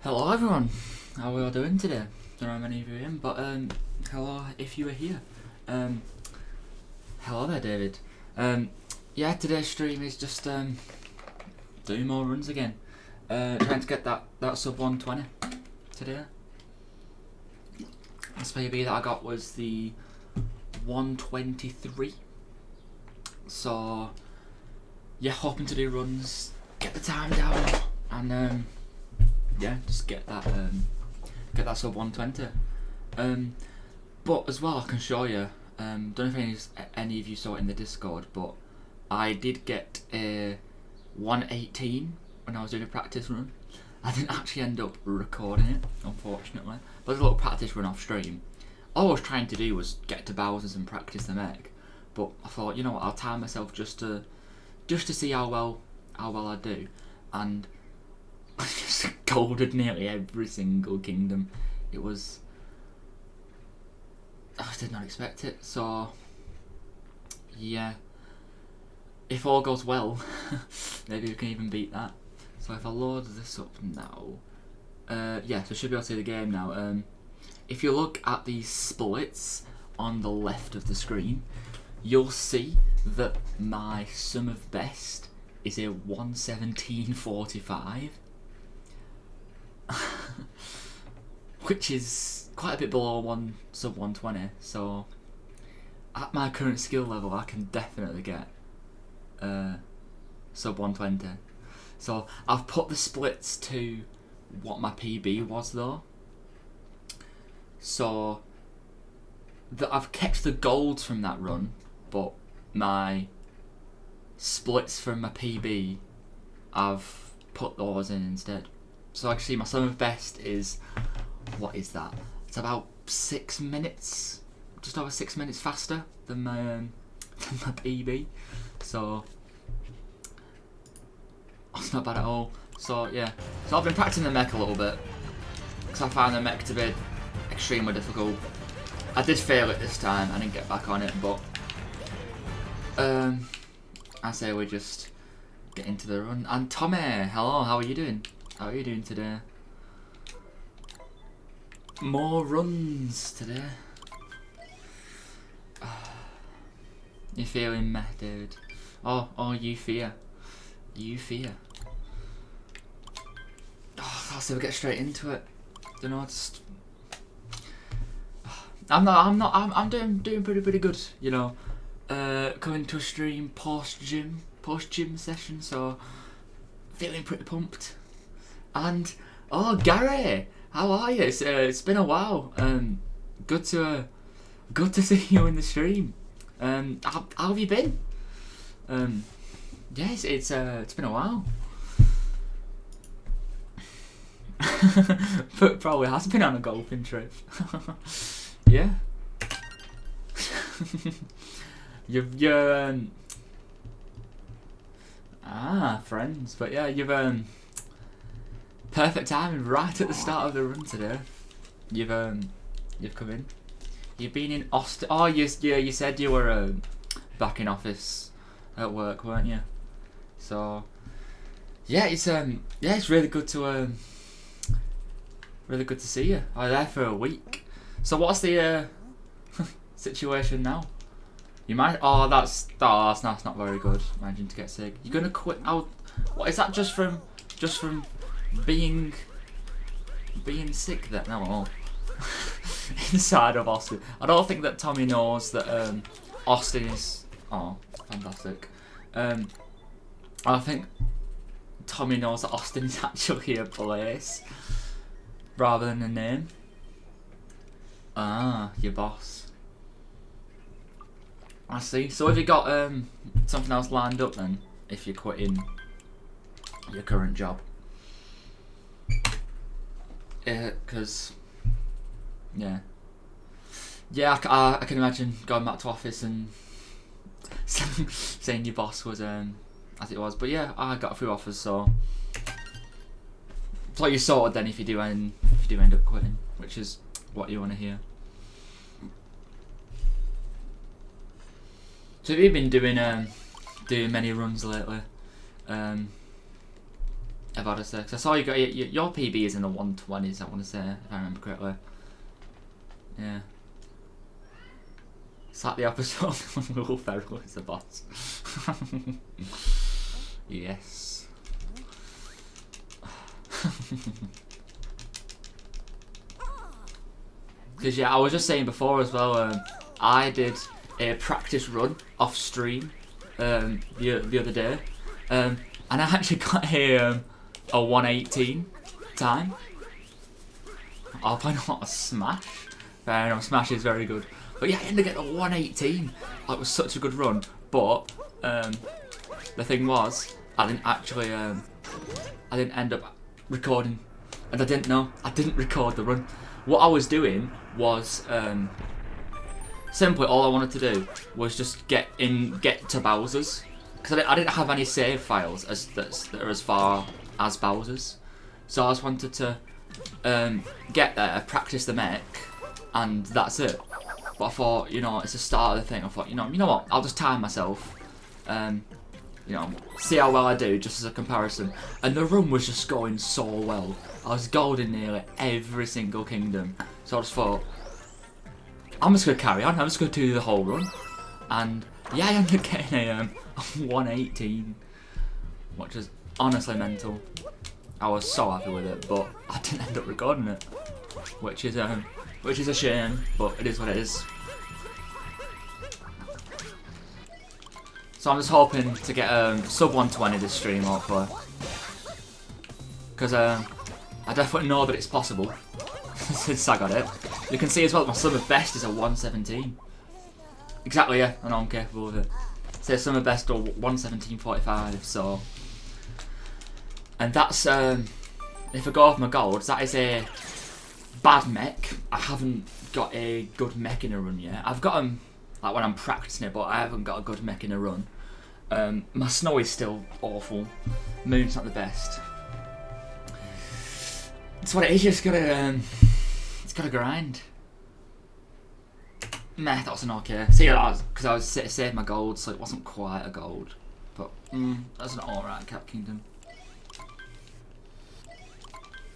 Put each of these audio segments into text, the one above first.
Hello everyone, how are we all doing today? Don't know how many of you are in, but hello if you are here. Hello there David. Yeah, today's stream is just doing more runs again. Trying to get that sub 120 today. This PB that I got was the 123. So yeah, hoping to do runs, get the time down, and yeah, just get that sub 120. But as well, I can show you. Don't know if any of you saw it in the Discord, but I did get a 118 when I was doing a practice run. I didn't actually end up recording it, unfortunately. But it was a little practice run off stream. All I was trying to do was get to Bowser's and practice the mech. But I thought, you know what, I'll time myself just to see how well I do. And I just golded nearly every single kingdom. It was... I did not expect it, so... yeah. If all goes well, maybe we can even beat that. So if I load this up now... yeah, so I should be able to see the game now. If you look at these splits on the left of the screen, you'll see that my sum of best is a 117.45. Which is quite a bit below sub 120, so at my current skill level I can definitely get sub 120. So I've put the splits to what my PB was though, so that I've kept the golds from that run, but my splits from my PB I've put those in instead. So I can see my sum of best is, what is that? It's about 6 minutes, just over 6 minutes faster than my PB. So it's not bad at all. So yeah, so I've been practicing the mech a little bit because I found the mech to be extremely difficult. I did fail it this time. I didn't get back on it, but I say we just get into the run. And Tommy, hello, how are you doing? How are you doing today? More runs today. You feeling meh, dude? Oh, you fear. You fear. Oh, so we get straight into it. Don't know, just... I'm doing pretty good, you know. Coming to a stream post gym session, so feeling pretty pumped. And oh, Gary, how are you? It's been a while. Good to see you in the stream. How have you been? Yes, it's been a while. But probably has been on a golfing trip. Yeah. you're friends, but yeah, you've perfect timing right at the start of the run today. You've come in. You've been in Austin. Oh, you said you were back in office at work, weren't you? So yeah, it's really good to see you. I was there for a week. So what's the situation now? You might. Oh, that's not very good. Imagine to get sick. You're gonna quit out. What is that? Just from being sick then? No. Inside of Austin. I don't think that Tommy knows that Austin is. Oh, fantastic. I think Tommy knows that Austin is actually a place rather than a name. Ah, your boss. I see. So have you got something else lined up then? If you're quitting your current job? Because yeah, I can imagine going back to office and saying your boss was as it was. But yeah, I got a few offers, so it's like you're sorted then if you do end up quitting, which is what you want to hear. So have you been doing many runs lately? of Odyssey. Cause I saw you got your PB is in the 120s. I want to say, if I remember correctly. Yeah. It's like the episode when Will Ferrell is the boss. Yes. Because yeah, I was just saying before as well. I did a practice run off stream the other day, and I actually got a 118 time. I'll find out a Smash. Fair enough, Smash is very good. But yeah, I ended up getting a 118. It was such a good run. But the thing was, I didn't actually, I didn't end up recording, and I didn't know. I didn't record the run. What I was doing was simply all I wanted to do was just get to Bowser's, because I didn't have any save files that are as far as Bowser's. So I just wanted to get there, practice the mech, and that's it. But I thought, you know, it's the start of the thing. I thought, you know what? I'll just time myself. You know, see how well I do, just as a comparison. And the run was just going so well. I was gold in nearly every single kingdom. So I just thought, I'm just gonna carry on. I'm just gonna do the whole run. And yeah, I ended up getting a 118, which is honestly mental. I was so happy with it, but I didn't end up recording it, which is a shame, but it is what it is. So I'm just hoping to get sub 120 this stream, hopefully, because I definitely know that it's possible since I got it. You can see as well my sum of best is a 117. Exactly, yeah, I know I'm capable of it. So sum of best or 117.45, so. And that's, if I go off my golds, that is a bad mech. I haven't got a good mech in a run yet. I've got them like when I'm practicing it, but I haven't got a good mech in a run. My snow is still awful. Moon's not the best. It's what it is. You just gotta, it's gotta grind. Meh, that was an okay. See, because I was saving my gold, so it wasn't quite a gold, but that's an alright Cap Kingdom.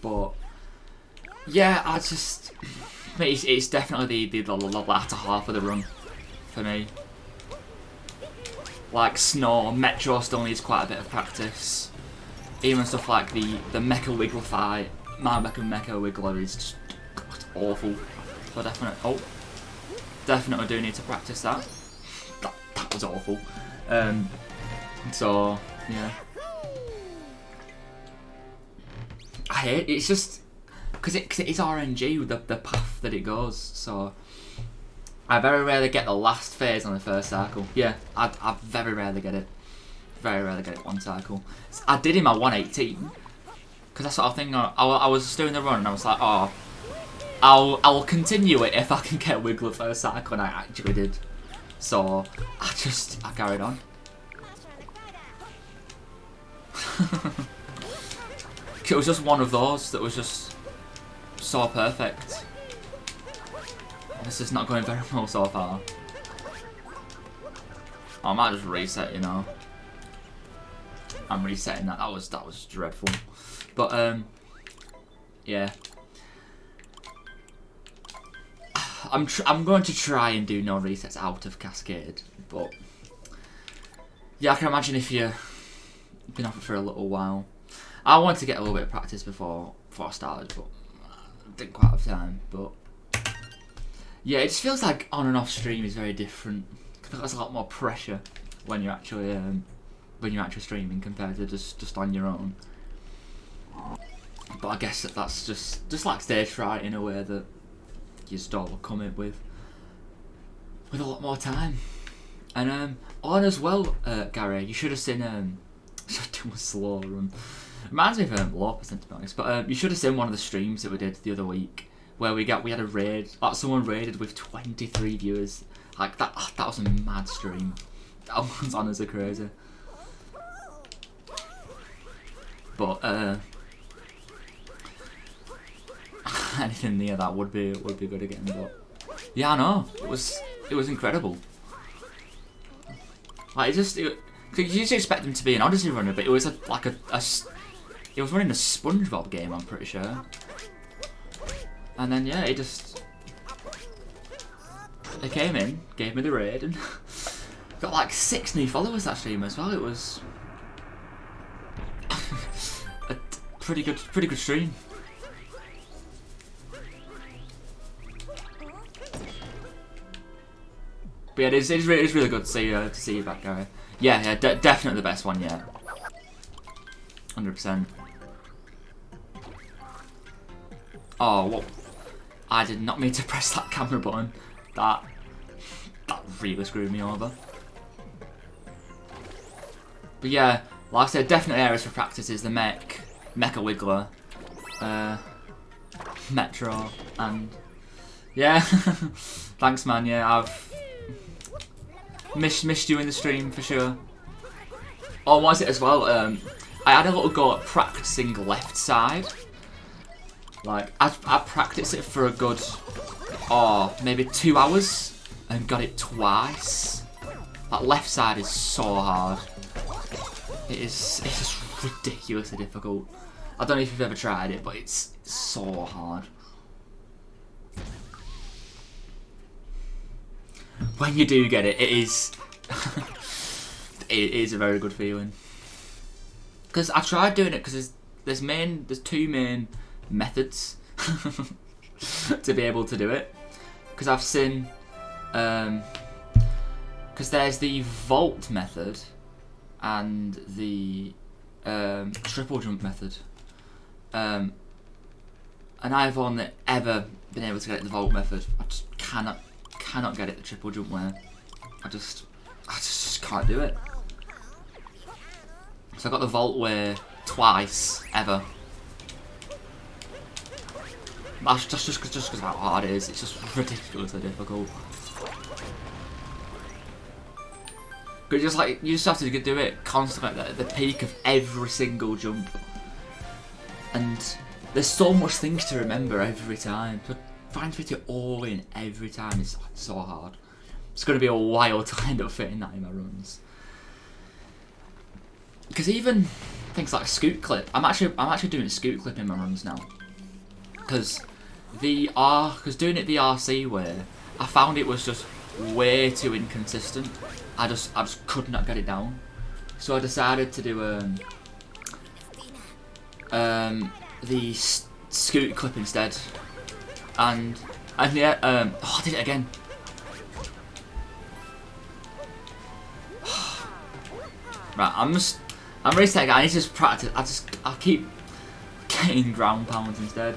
But yeah, it's definitely the latter half of the run for me. Like Snow, Metro still needs quite a bit of practice. Even stuff like the Mecha Wiggler fight, my Mecha Wiggler is just awful. So definitely do need to practice that. That was awful. So yeah. I hate it. It's just because it is RNG with the path that it goes. So I very rarely get the last phase on the first cycle. Yeah, I very rarely get it. Very rarely get it one cycle. I did in my 118 because that sort of thing. I was doing the run and I was like, oh, I'll continue it if I can get Wiggler first cycle, and I actually did. So I carried on. It was just one of those that was just so perfect. This is not going very well so far. I might just reset, you know. I'm resetting that. That was dreadful. But yeah. I'm going to try and do no resets out of Cascade, but yeah, I can imagine if you've been off it for a little while. I wanted to get a little bit of practice before I started, but didn't quite have time. But yeah, it just feels like on and off stream is very different. I think there's a lot more pressure when you're actually streaming compared to just on your own. But I guess that's just like stage fright in a way that you just don't come in with a lot more time. And on as well, Gary, you should have seen should do a slow run. Reminds me of low percent, to be honest. But you should have seen one of the streams that we did the other week where we had a raid. Like someone raided with 23 viewers. Like that was a mad stream. That one's on as a crazy. But anything near that would be good again. But yeah, I know it was incredible. Like you just expect them to be an Odyssey runner, but it was like a It was running a SpongeBob game, I'm pretty sure. And then yeah, it came in, gave me the raid, and got like 6 new followers that stream as well. It was a pretty good stream. But yeah, it's really good to see you back, Gary. Yeah, definitely the best one yet. 100%. Oh, what? I did not mean to press that camera button. That really screwed me over. But yeah, like I said, definitely areas for practice is the Mecha Wiggler, Metro, and yeah, thanks man. Yeah, I've missed you in the stream for sure. Oh, what was it as well? I had a little go at practicing left side. Like I practiced it for a good, maybe 2 hours, and got it twice. That left side is so hard. It's just ridiculously difficult. I don't know if you've ever tried it, but it's so hard. When you do get it, it is it is a very good feeling. Because I tried doing it because there's 2 main methods to be able to do it. Because I've seen because there's the vault method and the triple jump method, and I've only ever been able to get it the vault method. I just cannot get it the triple jump way. I just can't do it. So I got the vault way twice ever. That's just because of how hard it is. It's just ridiculously difficult. But you just have to do it constantly at the peak of every single jump. And there's so much things to remember every time. So trying to fit it all in every time is so hard. It's going to be a while to end up fitting that in my runs. Because even things like scoot clip, I'm actually doing scoot clip in my runs now. Because doing it the RC way, I found it was just way too inconsistent. I just could not get it down. So I decided to do the scoot clip instead. And yeah, I did it again. Right, I'm ready to take it. I need to just practice. I keep getting ground pounds instead.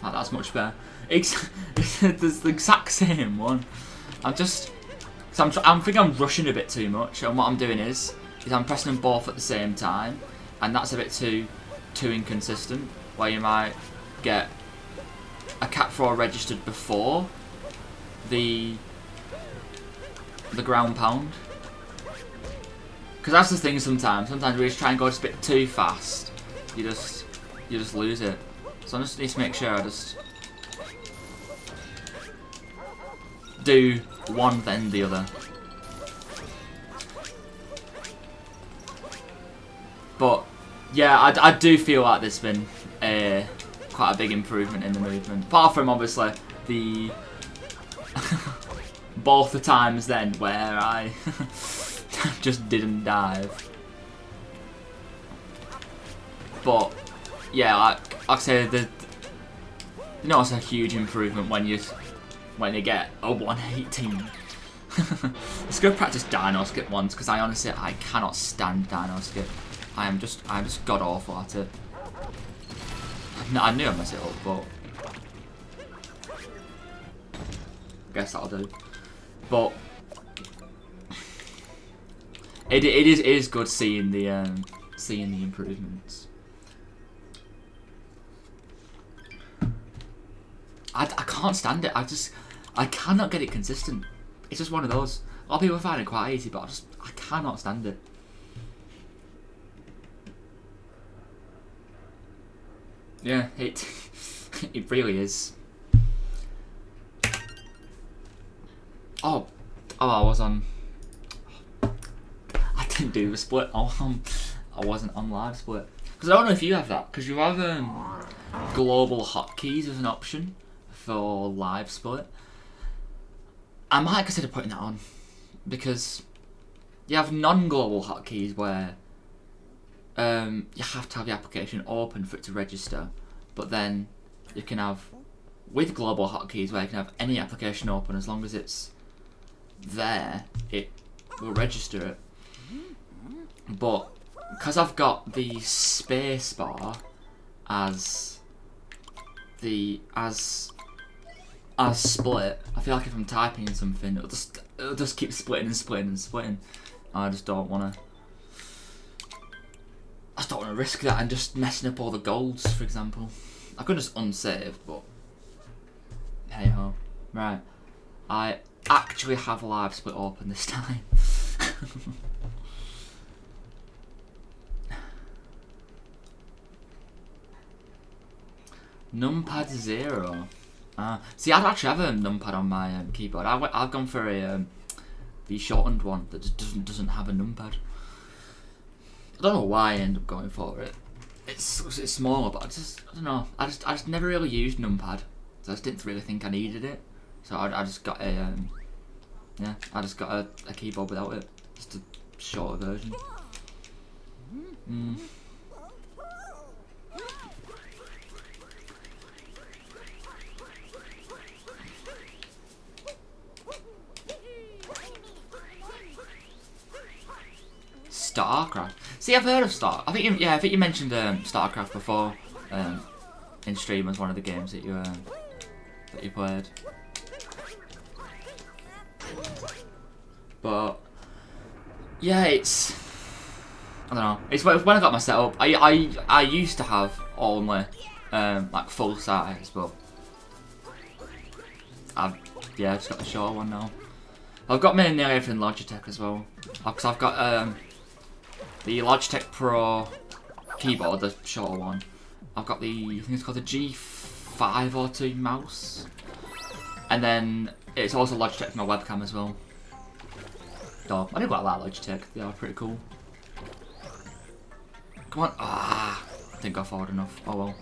Oh, that's much better. It's the exact same one. I think I'm rushing a bit too much, and what I'm doing is I'm pressing them both at the same time, and that's a bit too inconsistent. Where you might get a cat throw registered before the ground pound. Because that's the thing sometimes. Sometimes we just try and go just a bit too fast. You just lose it. So I just need to make sure I just do one then the other. But yeah, I do feel like there's been quite a big improvement in the movement. Apart from obviously the both the times then where I just didn't dive. But yeah, like I say, you know, it's a huge improvement when you get a 118. Let's go practice dino skip once, because I honestly cannot stand dino skip. I'm just god awful at it. I knew I'd mess it up, but I guess that'll do. But it is good seeing the improvements. I can't stand it. I cannot get it consistent. It's just one of those. A lot of people find it quite easy, but I cannot stand it. Yeah, it really is. Oh, I was on. didn't do the split. I wasn't on live split. Because I don't know if you have that. Because you have global hotkeys as an option for live split. I might consider putting that on. Because you have non-global hotkeys where you have to have the application open for it to register. But then you can have, with global hotkeys, where you can have any application open as long as it's there, it will register it. But because I've got the space bar as split, I feel like if I'm typing in something, it'll just keep splitting and splitting and splitting. I just don't want to risk that and just messing up all the golds, for example. I could just unsave, but hey ho. Right, I actually have live split open this time. Numpad 0. See, I'd actually have a numpad on my keyboard. I've gone for the shortened one that just doesn't have a numpad. I don't know why I end up going for it. It's smaller, but I don't know. I just never really used numpad, so I just didn't really think I needed it. So I just got a I just got a keyboard without it, just a shorter version. StarCraft. See, I've heard of I think you mentioned StarCraft before in stream as one of the games that you played. But yeah, I don't know. It's when I got my setup. I used to have only like full size, but I've just got the short one now. I've got nearly everything Logitech as well, because I've got the Logitech Pro keyboard, the shorter one. I've got I think it's called the G502 mouse, and then it's also Logitech for my webcam as well. So I do quite like Logitech. They are pretty cool. Come on! I didn't go forward enough. Oh well.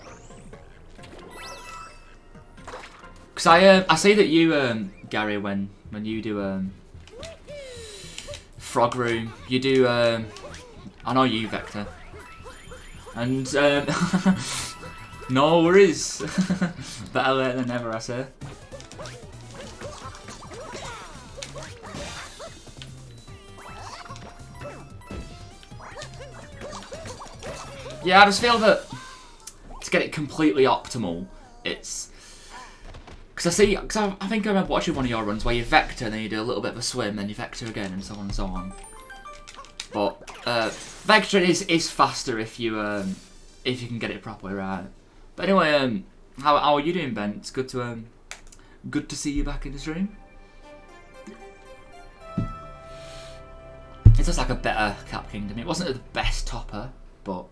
Cause I see that you Gary, when you do Frog Room, you do I know you, Vector. And no worries. Better late than never, I say. Yeah, I just feel that to get it completely optimal, it's because I think I remember watching one of your runs where you vector and then you do a little bit of a swim, then you vector again, and so on and so on. But vectoring is faster if you can get it properly right. But anyway, how are you doing, Ben? It's good to see you back in the stream. It's just like a better Cap Kingdom. It wasn't the best topper, but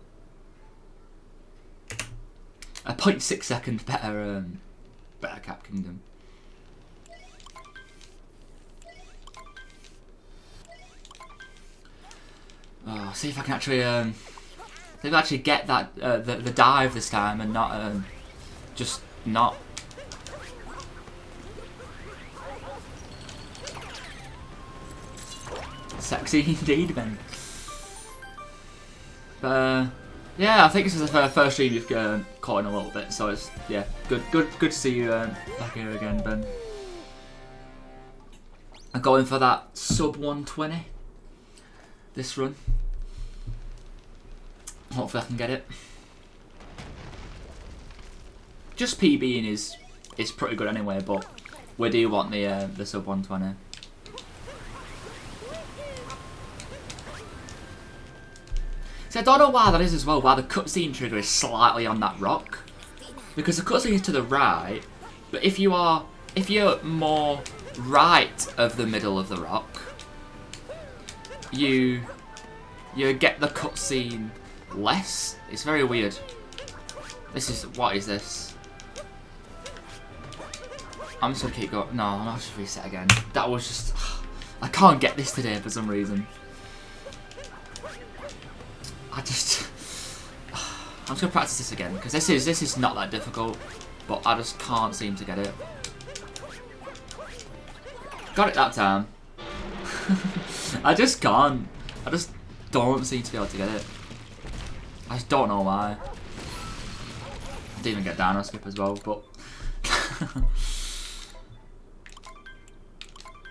a 0.6 second better Cap Kingdom. Oh, see if I can actually get that the dive this time and not just not. Sexy indeed, Ben. But yeah, I think this is the first stream you've caught in a little bit, so it's good to see you back here again, Ben. I'm going for that sub 120 this run. Hopefully I can get it. Just PBing is pretty good anyway, but we do want the sub 120. See, I don't know why that is as well, why the cutscene trigger is slightly on that rock. Because the cutscene is to the right, but if you're more right of the middle of the rock, you get the cutscene less. It's very weird. What is this? I'm just gonna keep going. No, I'll just reset again. That was just, I can't get this today for some reason. I'm just gonna practice this again because this is not that difficult, but I just can't seem to get it. Got it that time. I just can't. I just don't seem to be able to get it. I just don't know why. I didn't even get down on skip as well, but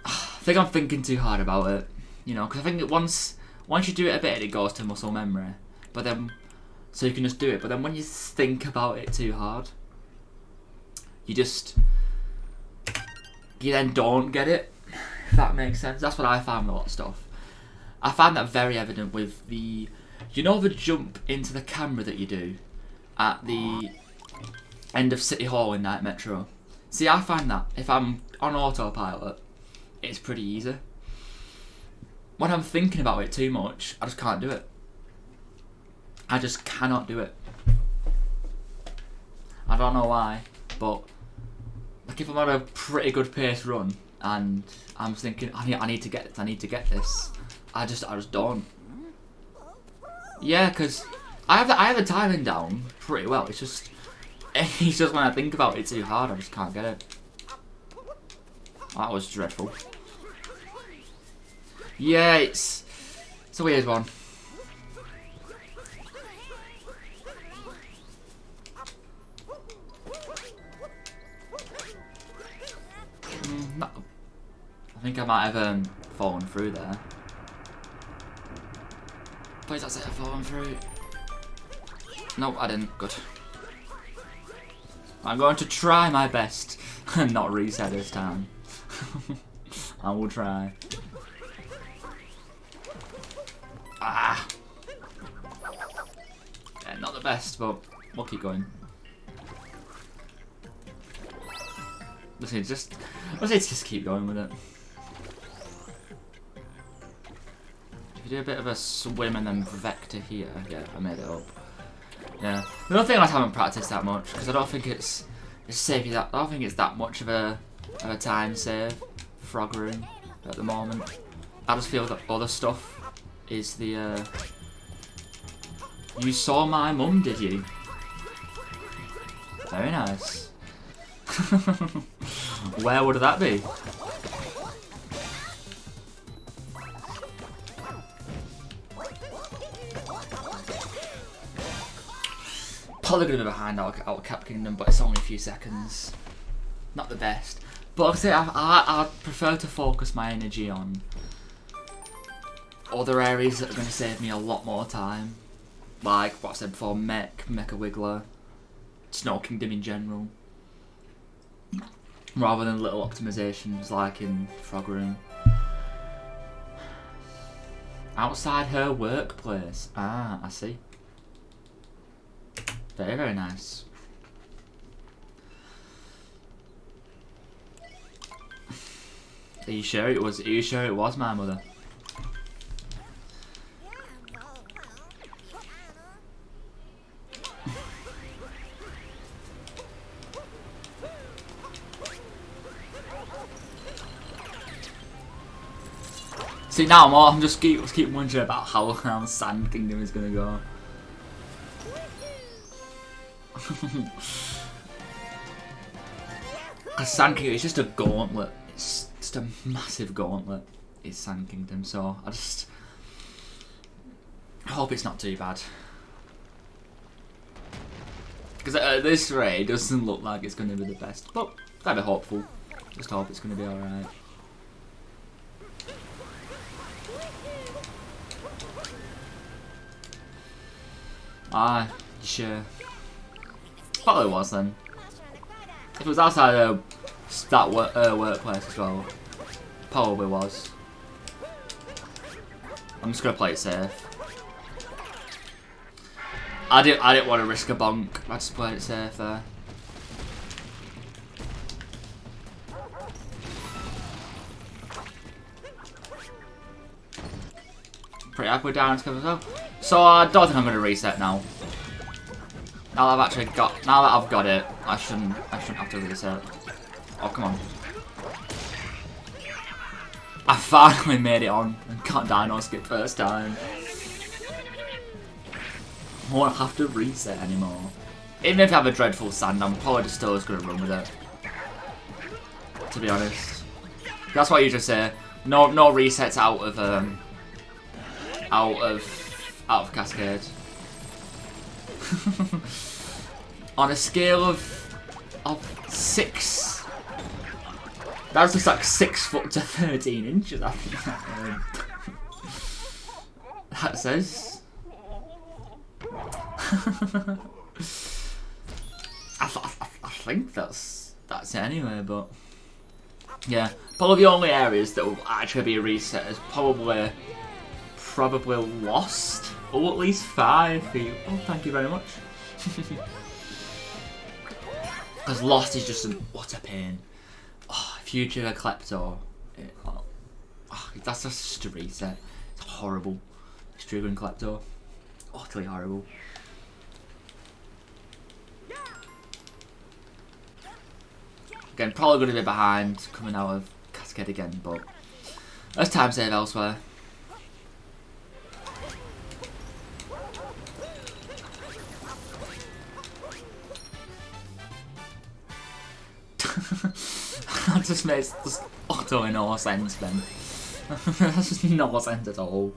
I think I'm thinking too hard about it, you know, because I think once you do it a bit, it goes to muscle memory. But then, so you can just do it. But then when you think about it too hard, you then don't get it. If that makes sense. That's what I found with a lot of stuff. I found that very evident with the, you know, the jump into the camera that you do at the end of City Hall in Night Metro. See, I find that if I'm on autopilot, it's pretty easy. When I'm thinking about it too much, I just can't do it. I just cannot do it. I don't know why, but like if I'm on a pretty good pace run and I'm thinking I need to get this, I just don't. Yeah, because I have the timing down pretty well. It's just when I think about it too hard, I just can't get it. That was dreadful. Yeah, it's a weird one. I think I might have fallen through there. Please, that's it. I've fallen through. Nope, I didn't. Good. I'm going to try my best and not reset this time. I will try. Ah! Yeah, not the best, but we'll keep going. Let's just keep going with it. If you do a bit of a swim and then vector here, yeah, I made it up. Yeah, the other thing I haven't practiced that much because I don't think it's safe. I don't think it's that much of a time save. Frog room at the moment. I just feel that other stuff is the. You saw my mum, did you? Very nice. Where would that be? Probably gonna be behind our Cap Kingdom, but it's only a few seconds. Not the best. But like I say, I prefer to focus my energy on other areas that are going to save me a lot more time. Like what I said before, Mecha Wiggler, Snow Kingdom in general. Rather than little optimizations like in Frog Room. Outside her workplace. Ah, I see. Very, very nice. Are you sure it was? Are you sure it was my mother? See now I'm just keep wondering about how Sand Kingdom is gonna go. Cause Sand Kingdom is just a gauntlet. It's just a massive gauntlet. It's Sand Kingdom, so I just hope it's not too bad. Because at this rate, it doesn't look like it's going to be the best, but gotta be hopeful. Just hope it's going to be alright. Ah, sure. Probably was then. If it was outside that workplace as well, probably was. I'm just gonna play it safe. I didn't want to risk a bonk. I just played it safe there. Pretty happy with down as well. So I don't think I'm gonna reset now. Now that I've got it, I shouldn't have to reset. Oh come on! I finally made it on and got dino skip first time. I won't have to reset anymore. Even if I have a dreadful sand, I'm probably just still just going to run with it. To be honest. That's what you just say. No resets out of Cascade. On a scale of 6. That's just like 6 foot to 13 inches, I think. That says. I think that's it anyway, but yeah, probably the only areas that will actually be a reset is probably Lost, or at least 5 feet. Oh, thank you very much. Because Lost is just what a pain. Oh, Future Klepto. That's just a reset. It's horrible. Struggling Klepto. Utterly horrible. Again, probably going to be behind coming out of Cascade again, but let's time save elsewhere. That just makes utterly no sense, Ben. That's just no sense at all.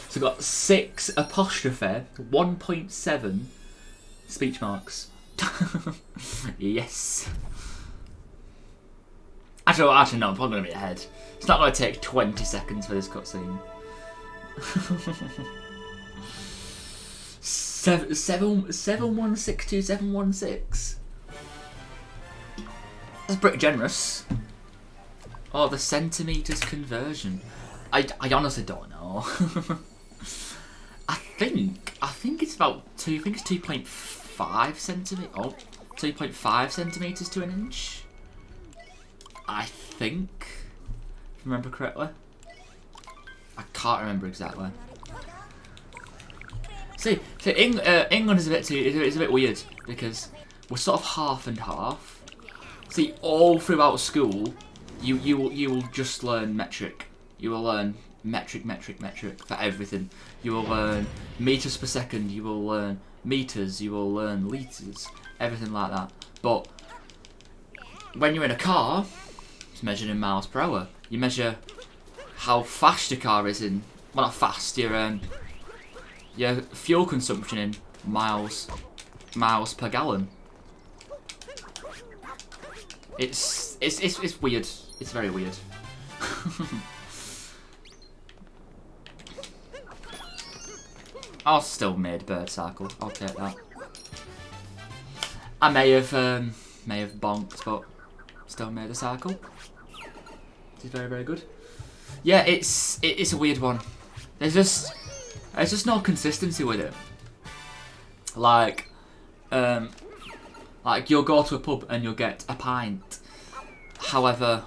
So we've got 6 apostrophe 1.7 speech marks. Yes. Actually, no, I'm probably going to be ahead. It's not going to take 20 seconds for this cutscene. 7162716. That's pretty generous. Oh, the centimeters conversion. I honestly don't know. I think it's about 2. I think it's 2.5 centimeters. Oh, 2.5 centimeters to an inch. I think, if I remember correctly. I can't remember exactly. See, England is a bit weird because we're sort of half and half. See, all throughout school, you will just learn metric. You will learn metric for everything. You will learn meters per second. You will learn meters. You will learn liters. Everything like that. But when you're in a car, it's measured in miles per hour. You measure how fast your car is in. Well, not fast. Your fuel consumption in miles per gallon. It's weird. It's very weird. I'll still made bird circle. I'll take that. I may have bonked, but still made a circle. It's very, very good. Yeah, it's a weird one. There's just no consistency with it. Like you'll go to a pub and you'll get a pint. However,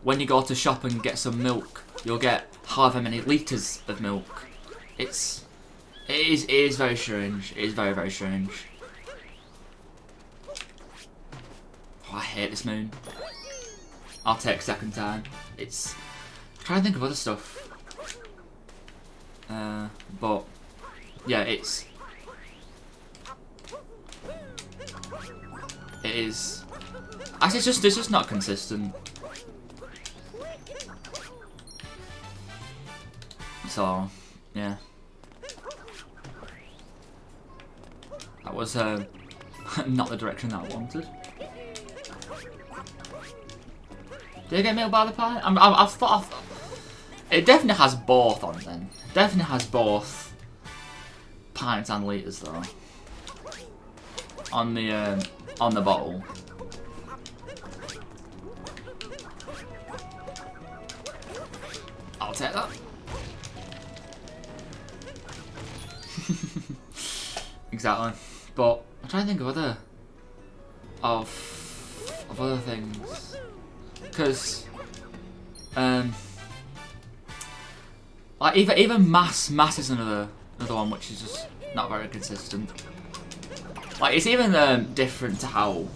when you go to shop and get some milk, you'll get however many litres of milk. It is very strange. It is very, very strange. Oh, I hate this moon. I'll take second time. I'm trying to think of other stuff. But yeah, it is. Actually, it's just not consistent. So yeah, that was not the direction that I wanted. Did I get milk by the pie? I've thought it definitely has both on then. Definitely has both pints and litres though. On the bottle. I'll take that. Exactly. But I'm trying to think of other things. Because like even mass is another one which is just not very consistent. Like it's even different to how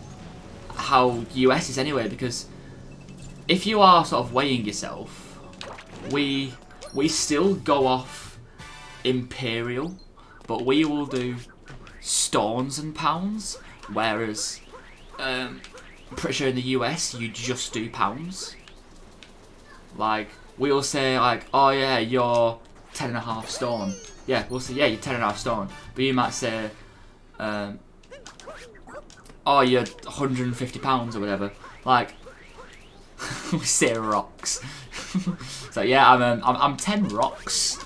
US is anyway, because if you are sort of weighing yourself, we still go off imperial, but we will do stones and pounds, whereas I'm pretty sure in the US you just do pounds. Like, we'll say like, oh yeah, you're 10.5 stone. Yeah, we'll say, yeah, you're 10.5 stone. But you might say, oh, you're 150 pounds or whatever. Like, we say rocks. So yeah, I'm 10 rocks.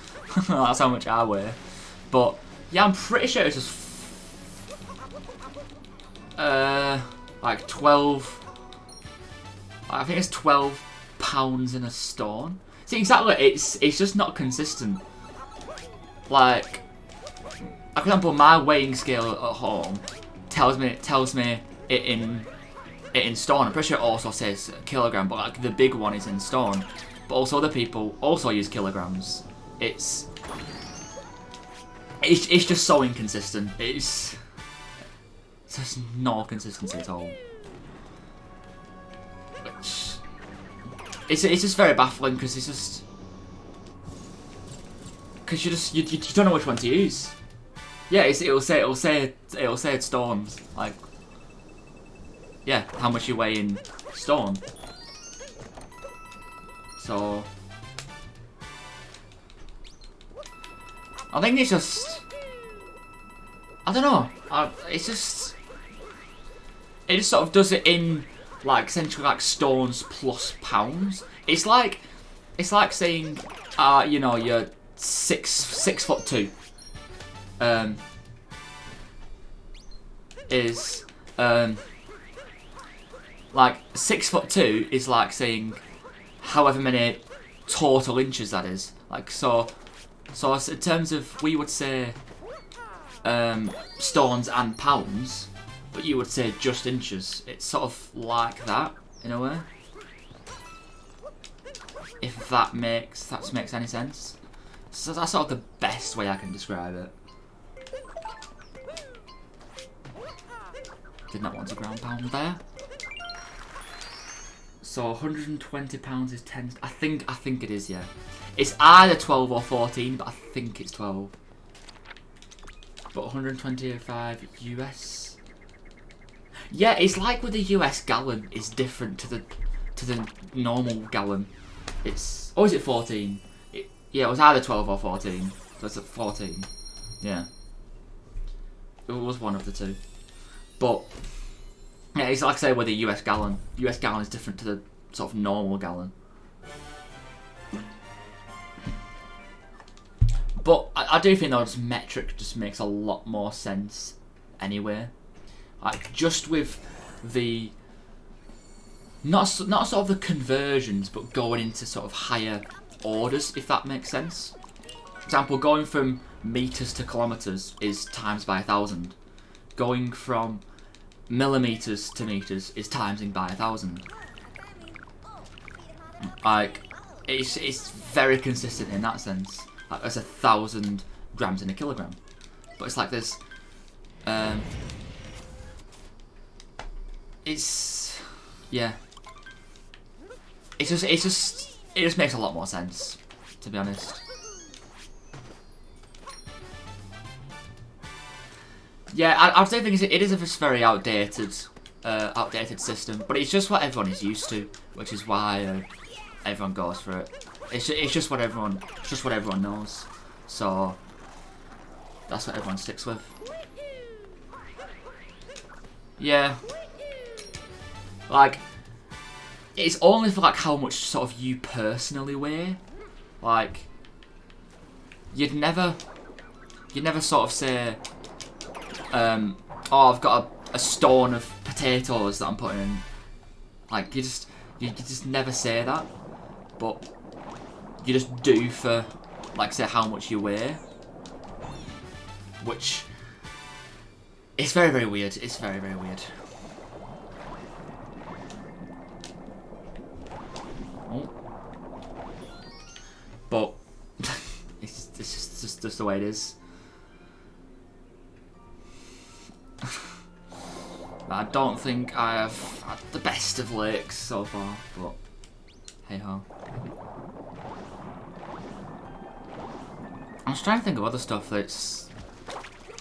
That's how much I weigh. But yeah, I'm pretty sure it's just like 12. I think it's 12 pounds in a stone. See, exactly, it's just not consistent. Like, for example, my weighing scale at home tells me it in stone. I'm pretty sure it also says kilogram, but like the big one is in stone. But also other people also use kilograms. It's just so inconsistent. It's just no consistency at all. Which it's just very baffling because it's just you don't know which one to use. Yeah, it'll say it's stones, like, yeah, how much you weigh in stone. So I think it's just, I don't know. It just sort of does it in like essentially like stones plus pounds. It's like saying, you know, you're 6'2". Is like 6'2" is like saying however many total inches that is. Like, so in terms of, we would say stones and pounds, but you would say just inches. It's sort of like that in a way, if that makes any sense. So that's sort of the best way I can describe it. Did not want a ground pound there. So 120 pounds is 10. I think it is, yeah. It's either 12 or 14, but I think it's 12. But 125 US. Yeah, it's like with the US gallon is different to the normal gallon. It's, or is it 14? Yeah, it was either 12 or 14. So it's at 14. Yeah. It was one of the two. But yeah, it's like I say with the US gallon. US gallon is different to the sort of normal gallon. But I do think though this metric just makes a lot more sense anyway. Like, just with the not sort of the conversions, but going into sort of higher orders, if that makes sense. For example, going from meters to kilometers is times by 1,000. Going from millimeters to meters is timesing by 1,000. Like, it's very consistent in that sense. Like, there's 1,000 grams in a kilogram, but it's like there's it's, yeah, it just makes a lot more sense, to be honest. Yeah, I do think it is a very outdated system, but it's just what everyone is used to, which is why everyone goes for it. It's just what everyone knows, so that's what everyone sticks with. Yeah, like, it's only for like how much sort of you personally weigh. Like, you'd never sort of say, oh, I've got a stone of potatoes that I'm putting in. Like, you just never say that, but you just do for, like, say how much you weigh, which it's very, very weird. It's very, very weird. Oh, but it's just the way it is. I don't think I have had the best of lakes so far, but hey ho. I'm just trying to think of other stuff that's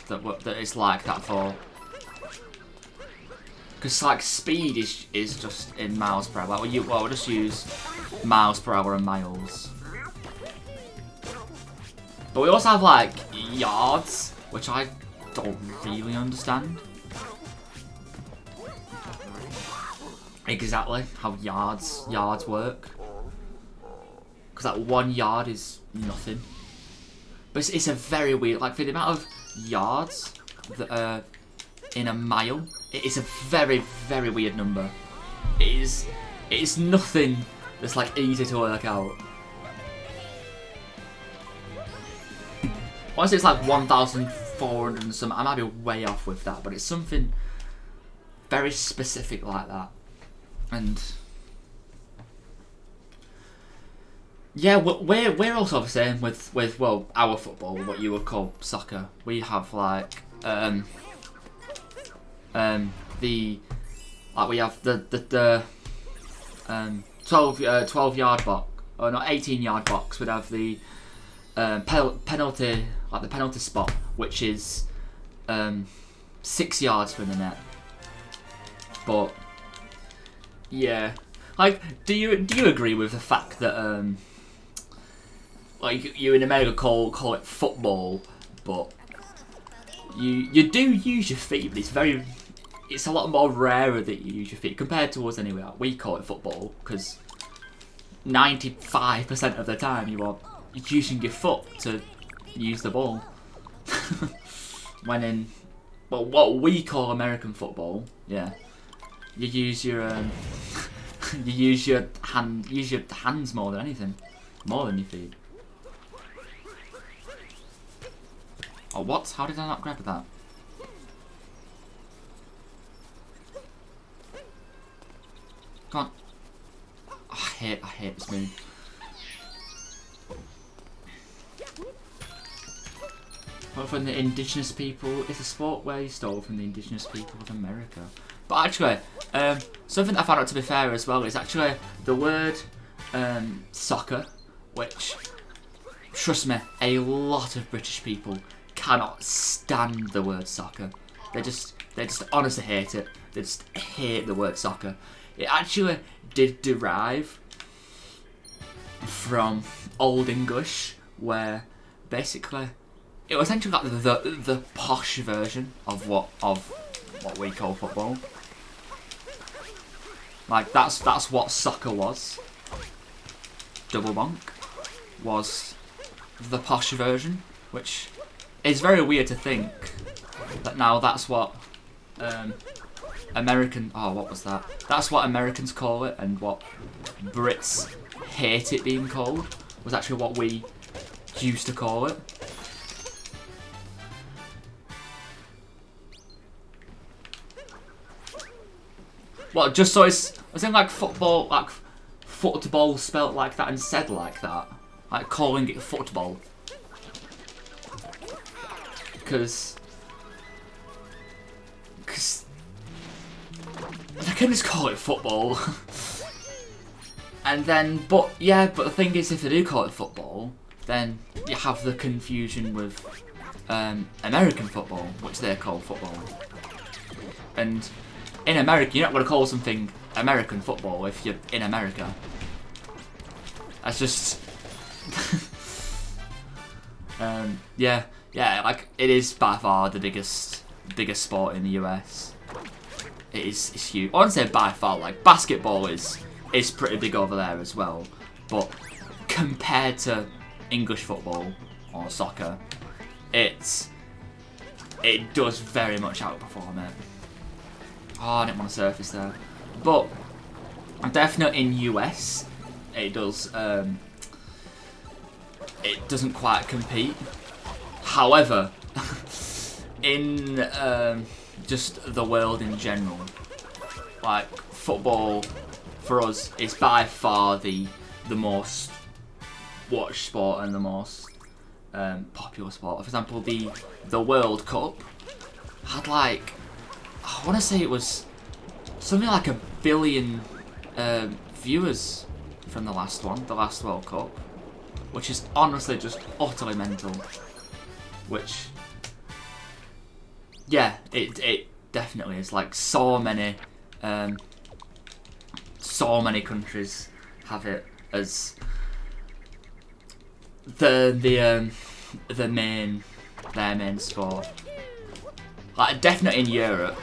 that it's like that for. Because like speed is just in miles per hour. We'll just use miles per hour and miles. But we also have like yards, which I don't really understand exactly how yards work. Because like 1 yard is nothing. But it's a very weird, like for the amount of yards that are in a mile, it is a very, very weird number. It is nothing that's like easy to work out. Honestly, it's like 1,400 and some. I might be way off with that, but it's something very specific like that. And yeah, we're also the same with well, our football, what you would call soccer. We have like we have the 12 yard box, or not 18 yard box. We'd have the penalty, like the penalty spot, which is 6 yards from the net. But yeah, like, do you agree with the fact that like you in America call it football, but you do use your feet, but it's a lot more rarer that you use your feet compared to us anyway. We call it football because 95% of the time you are using your foot to use the ball. When in, well, what we call American football, yeah, you use your you use your hands more than anything, more than your feet. Oh, what? How did I not grab that? Come on. Oh, I hate this move. But from the indigenous people, it's a sport where you stole from the indigenous people of America. But actually, something I found out to be fair as well is actually the word soccer, which, trust me, a lot of British people cannot stand the word soccer. They just honestly hate it. They just hate the word soccer. It actually did derive from Old English, where basically it was essentially like the posh version of what we call football. Like that's what soccer was. Double bonk was the posh version, which is very weird to think that now that's what what was that? That's what Americans call it, and what Brits hate it being called was actually what we used to call it. Well, just so it's, I think like football, like football spelt like that and said like that, like calling it football, because they can just call it football. And then, but the thing is, if they do call it football, then you have the confusion with American football, which they call football. And in America, you're not going to call something American football if you're in America. That's just like it is by far the biggest sport in the US. It's huge. I wouldn't say by far. Like basketball is pretty big over there as well, but compared to English football or soccer, it does very much outperform it. Oh, I didn't want to surface there, but I'm definitely in US. It does. It doesn't quite compete. However, in just the world in general, like football for us is by far the most watched sport and the most popular sport. For example, the World Cup had like, I want to say it was something like 1 billion viewers from the last World Cup, which is honestly just utterly mental. Which yeah, it definitely is. Like so many countries have it as their main sport. Like definitely in Europe,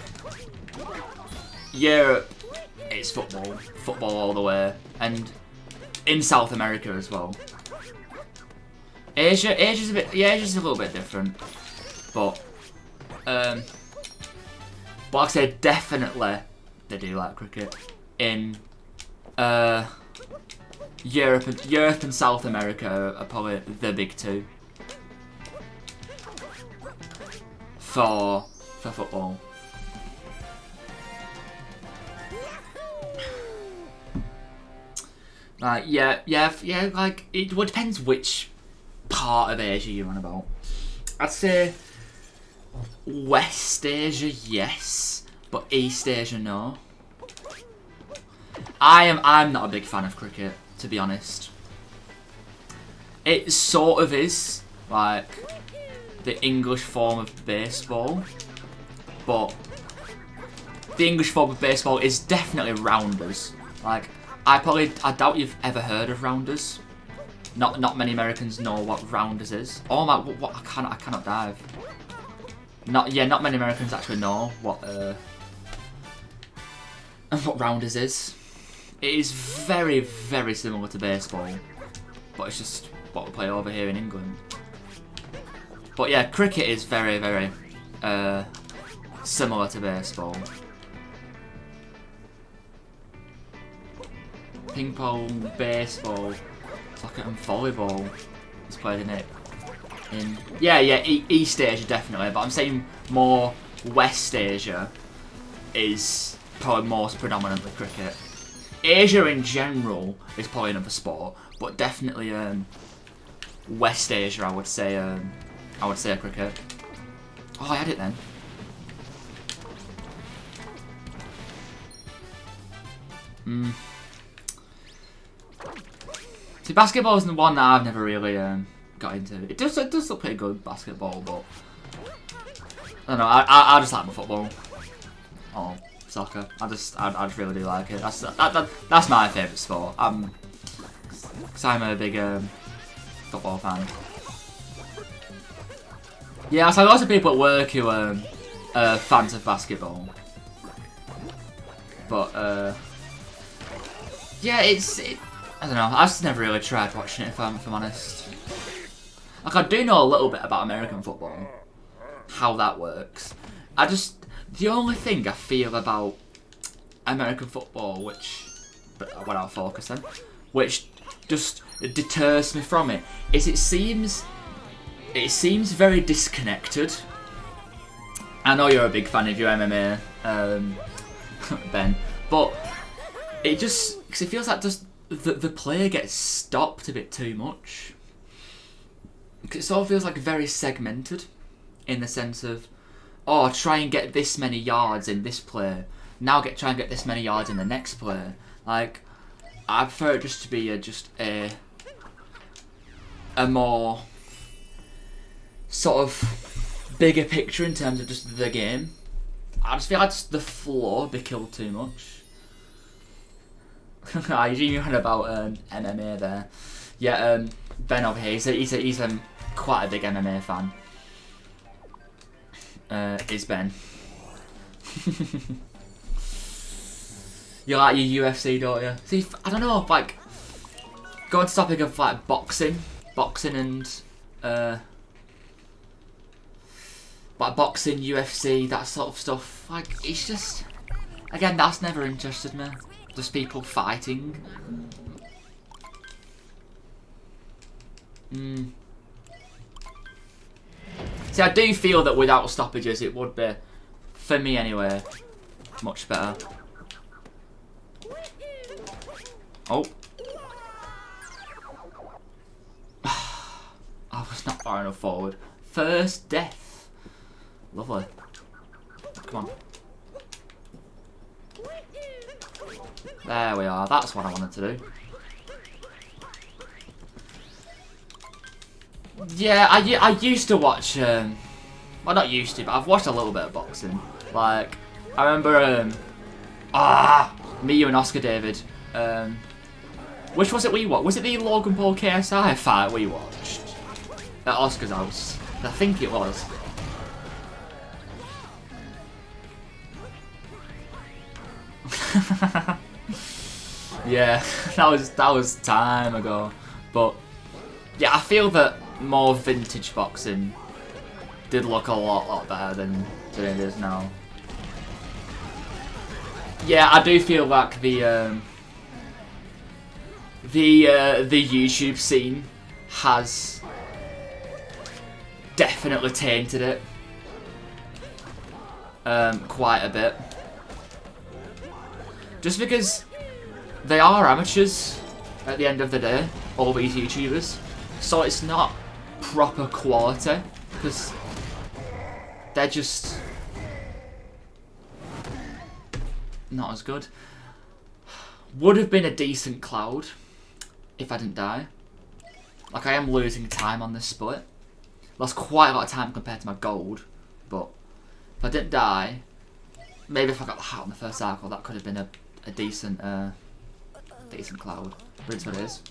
it's football all the way, and in South America as well. Asia's a little bit different, but like I say, definitely they do like cricket in Europe and South America are probably the big two for football. Like yeah, like it depends which part of Asia you're on about. I'd say West Asia, yes, but East Asia, no. I'm not a big fan of cricket, to be honest. It sort of is like the English form of baseball, but the English form of baseball is definitely rounders. Like I doubt you've ever heard of rounders. Not many Americans know what rounders is. Oh my, what I cannot dive. Not many Americans actually know what rounders is. It is very, very similar to baseball, but it's just what we play over here in England. But yeah, cricket is very, very similar to baseball. Ping pong, baseball, soccer and volleyball is played in it. East Asia definitely, but I'm saying more West Asia is probably most predominantly cricket. Asia in general is probably another sport, but definitely West Asia I would say cricket. Oh, I had it then. See, basketball is the one that I've never really got into. It does look pretty good, basketball, but I don't know. I just like my football. Oh, soccer. I just really do like it. That's my favourite sport. Cause I'm a big football fan. Yeah, so lots of people at work who are fans of basketball, but yeah, I don't know. I've just never really tried watching it, if I'm honest. Like I do know a little bit about American football, how that works. The only thing I feel about American football, without focusing, which just deters me from it, is it seems very disconnected. I know you're a big fan of your MMA, Ben, but it feels like just the player gets stopped a bit too much. It sort of feels like very segmented, in the sense of, oh, try and get this many yards in this play. Now try and get this many yards in the next play. Like, I prefer it just to be a more sort of bigger picture in terms of just the game. I just feel like the flow would be killed too much. You dreaming about MMA there. Yeah, Ben over here, he's quite a big MMA fan. Is Ben. You like your UFC, don't you? See, I don't know, like, going to topic of like boxing and like boxing, UFC, that sort of stuff. Like, it's just, again, that's never interested me. Just people fighting. See, I do feel that without stoppages it would be, for me anyway, much better. Oh. I was not far enough forward. First death. Lovely. Come on. There we are. That's what I wanted to do. Yeah, I used to watch well, not used to, but I've watched a little bit of boxing. Like, I remember, me, you and Oscar David, which was it we watched? Was it the Logan Paul KSI fight we watched? At Oscar's house? I think it was. Yeah, that was time ago. But yeah, I feel that more vintage boxing did look a lot better than it is now. Yeah, I do feel like the YouTube scene has definitely tainted it quite a bit. Just because they are amateurs at the end of the day, all these YouTubers, so it's not proper quality because they're just not as good. Would have been a decent Cloud if I didn't die. Like, I am losing time on this split. Lost quite a lot of time compared to my gold, but if I didn't die, maybe if I got the hat on the first cycle, that could have been a decent decent Cloud. But it's what it is.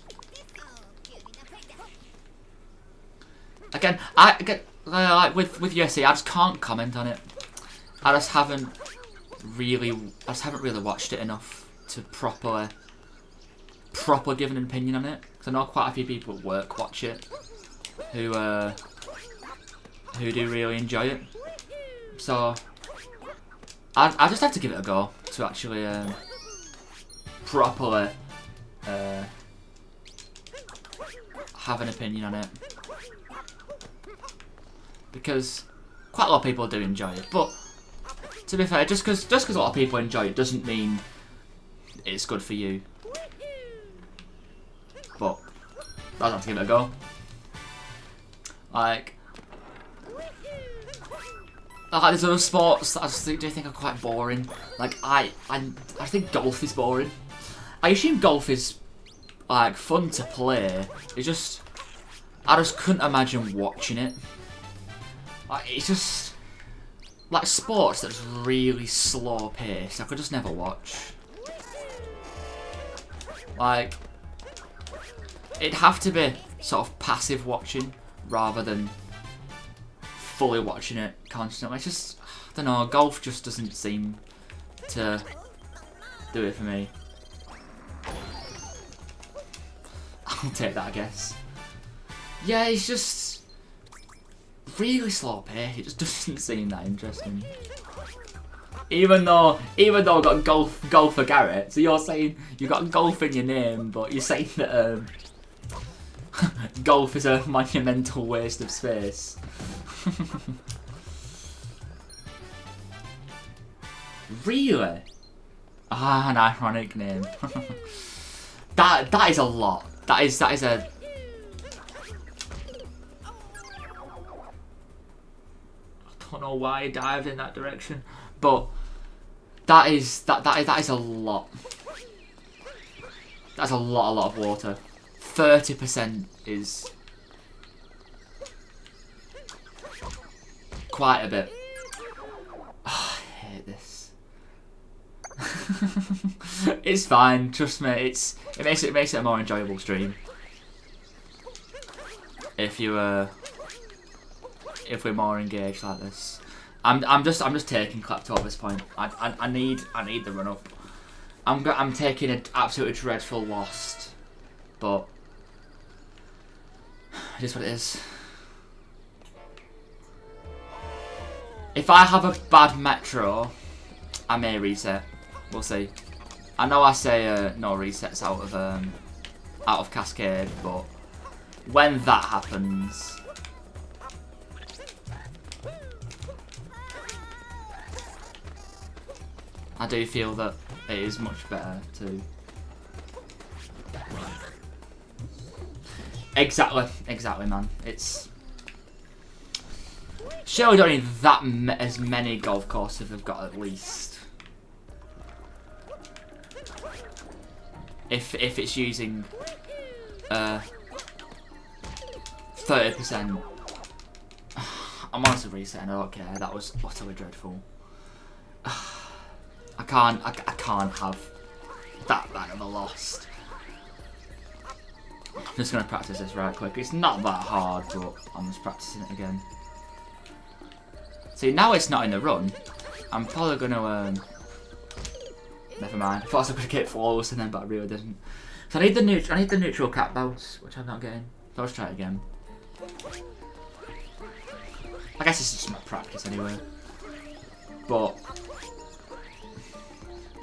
Again, like with UFC, I just can't comment on it. I just haven't really watched it enough to properly give an opinion on it. Because I know quite a few people at work watch it who do really enjoy it. So I just have to give it a go to actually properly have an opinion on it. Because quite a lot of people do enjoy it, but to be fair, just because a lot of people enjoy it doesn't mean it's good for you. But I'll have to give it a go. Like there's other sports that I just do think are quite boring. Like I think golf is boring. I assume golf is like fun to play. It's just I just couldn't imagine watching it. Like, it's just like sports that's really slow paced. I could just never watch. Like it'd have to be sort of passive watching rather than fully watching it constantly. It's just, I don't know, golf just doesn't seem to do it for me. I'll take that, I guess. Yeah, it's just really slow pace. It just doesn't seem that interesting. Even though I've got golf for Garrett, so you're saying you've got golf in your name, but you're saying that golf is a monumental waste of space. Really? Ah, an ironic name. that is a lot. That is a. I don't know why I dived in that direction, but that is a lot. That's a lot of water. 30% is quite a bit. Oh, I hate this. It's fine, trust me. It makes it a more enjoyable stream if we're more engaged like this. I'm just taking Klepto at this point. I need the run up. I'm taking an absolutely dreadful loss, but it is what it is. If I have a bad metro, I may reset. We'll see. I know I say no resets out of Cascade, but when that happens, I do feel that it is much better to. Exactly, man. It's surely don't need as many golf courses have got at least. If it's using 30%, I'm honestly resetting. I don't care. That was utterly dreadful. I can't have that bad of a loss. I'm just gonna practice this right quick. It's not that hard, but I'm just practicing it again. See, now it's not in the run. I'm probably gonna never mind. I thought I was gonna get flawless and then, but I really didn't. So I need the neutral cat bounce, which I'm not getting. So let's try it again. I guess it's just my practice anyway. But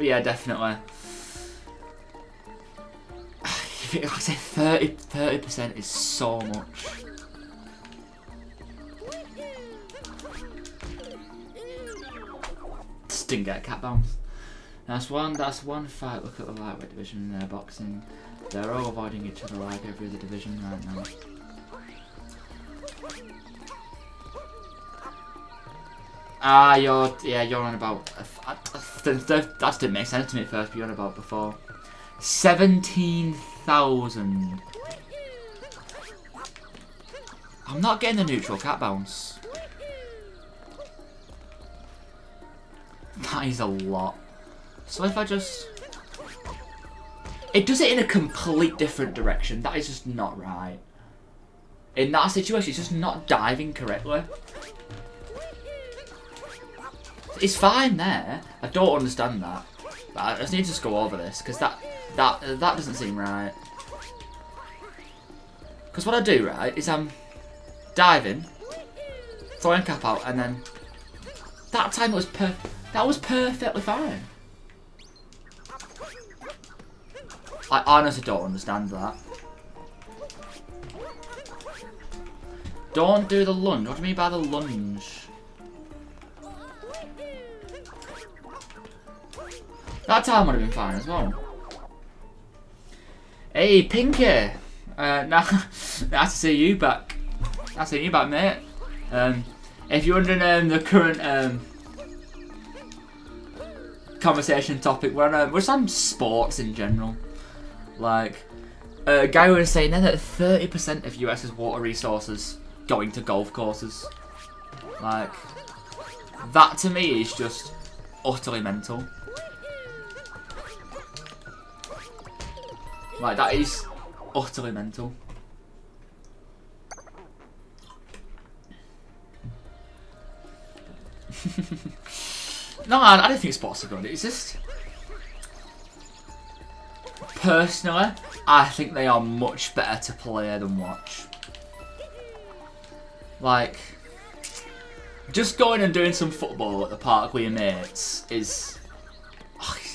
yeah, definitely. Like I say, 30% is so much. Just didn't get a cat bounce. That's one fight. Look at the lightweight division in their boxing. They're all avoiding each other like every other division right now. Ah, you're on about. That didn't make sense to me at first. But you're on about before 17,000. I'm not getting the neutral cat bounce. That is a lot. So if I just... It does it in a complete different direction. That is just not right. In that situation, it's just not diving correctly. It's fine there. I don't understand that. But I just need to just go over this, because that doesn't seem right. Because what I do, right, is I'm diving, throwing cap out, and then that time was perfectly fine. I honestly don't understand that. Don't do the lunge. What do you mean by the lunge? That time would have been fine as well. Hey, Pinky! Nice to see you back. Nice to see you back, mate. If you're wondering the current conversation topic, we're just on sports in general. Like, a guy was saying there that 30% of US's water resources going to golf courses. Like, that to me is just utterly mental. Like, that is utterly mental. No, I don't think sports are good. It's just... Personally, I think they are much better to play than watch. Like, just going and doing some football at the park with your mates is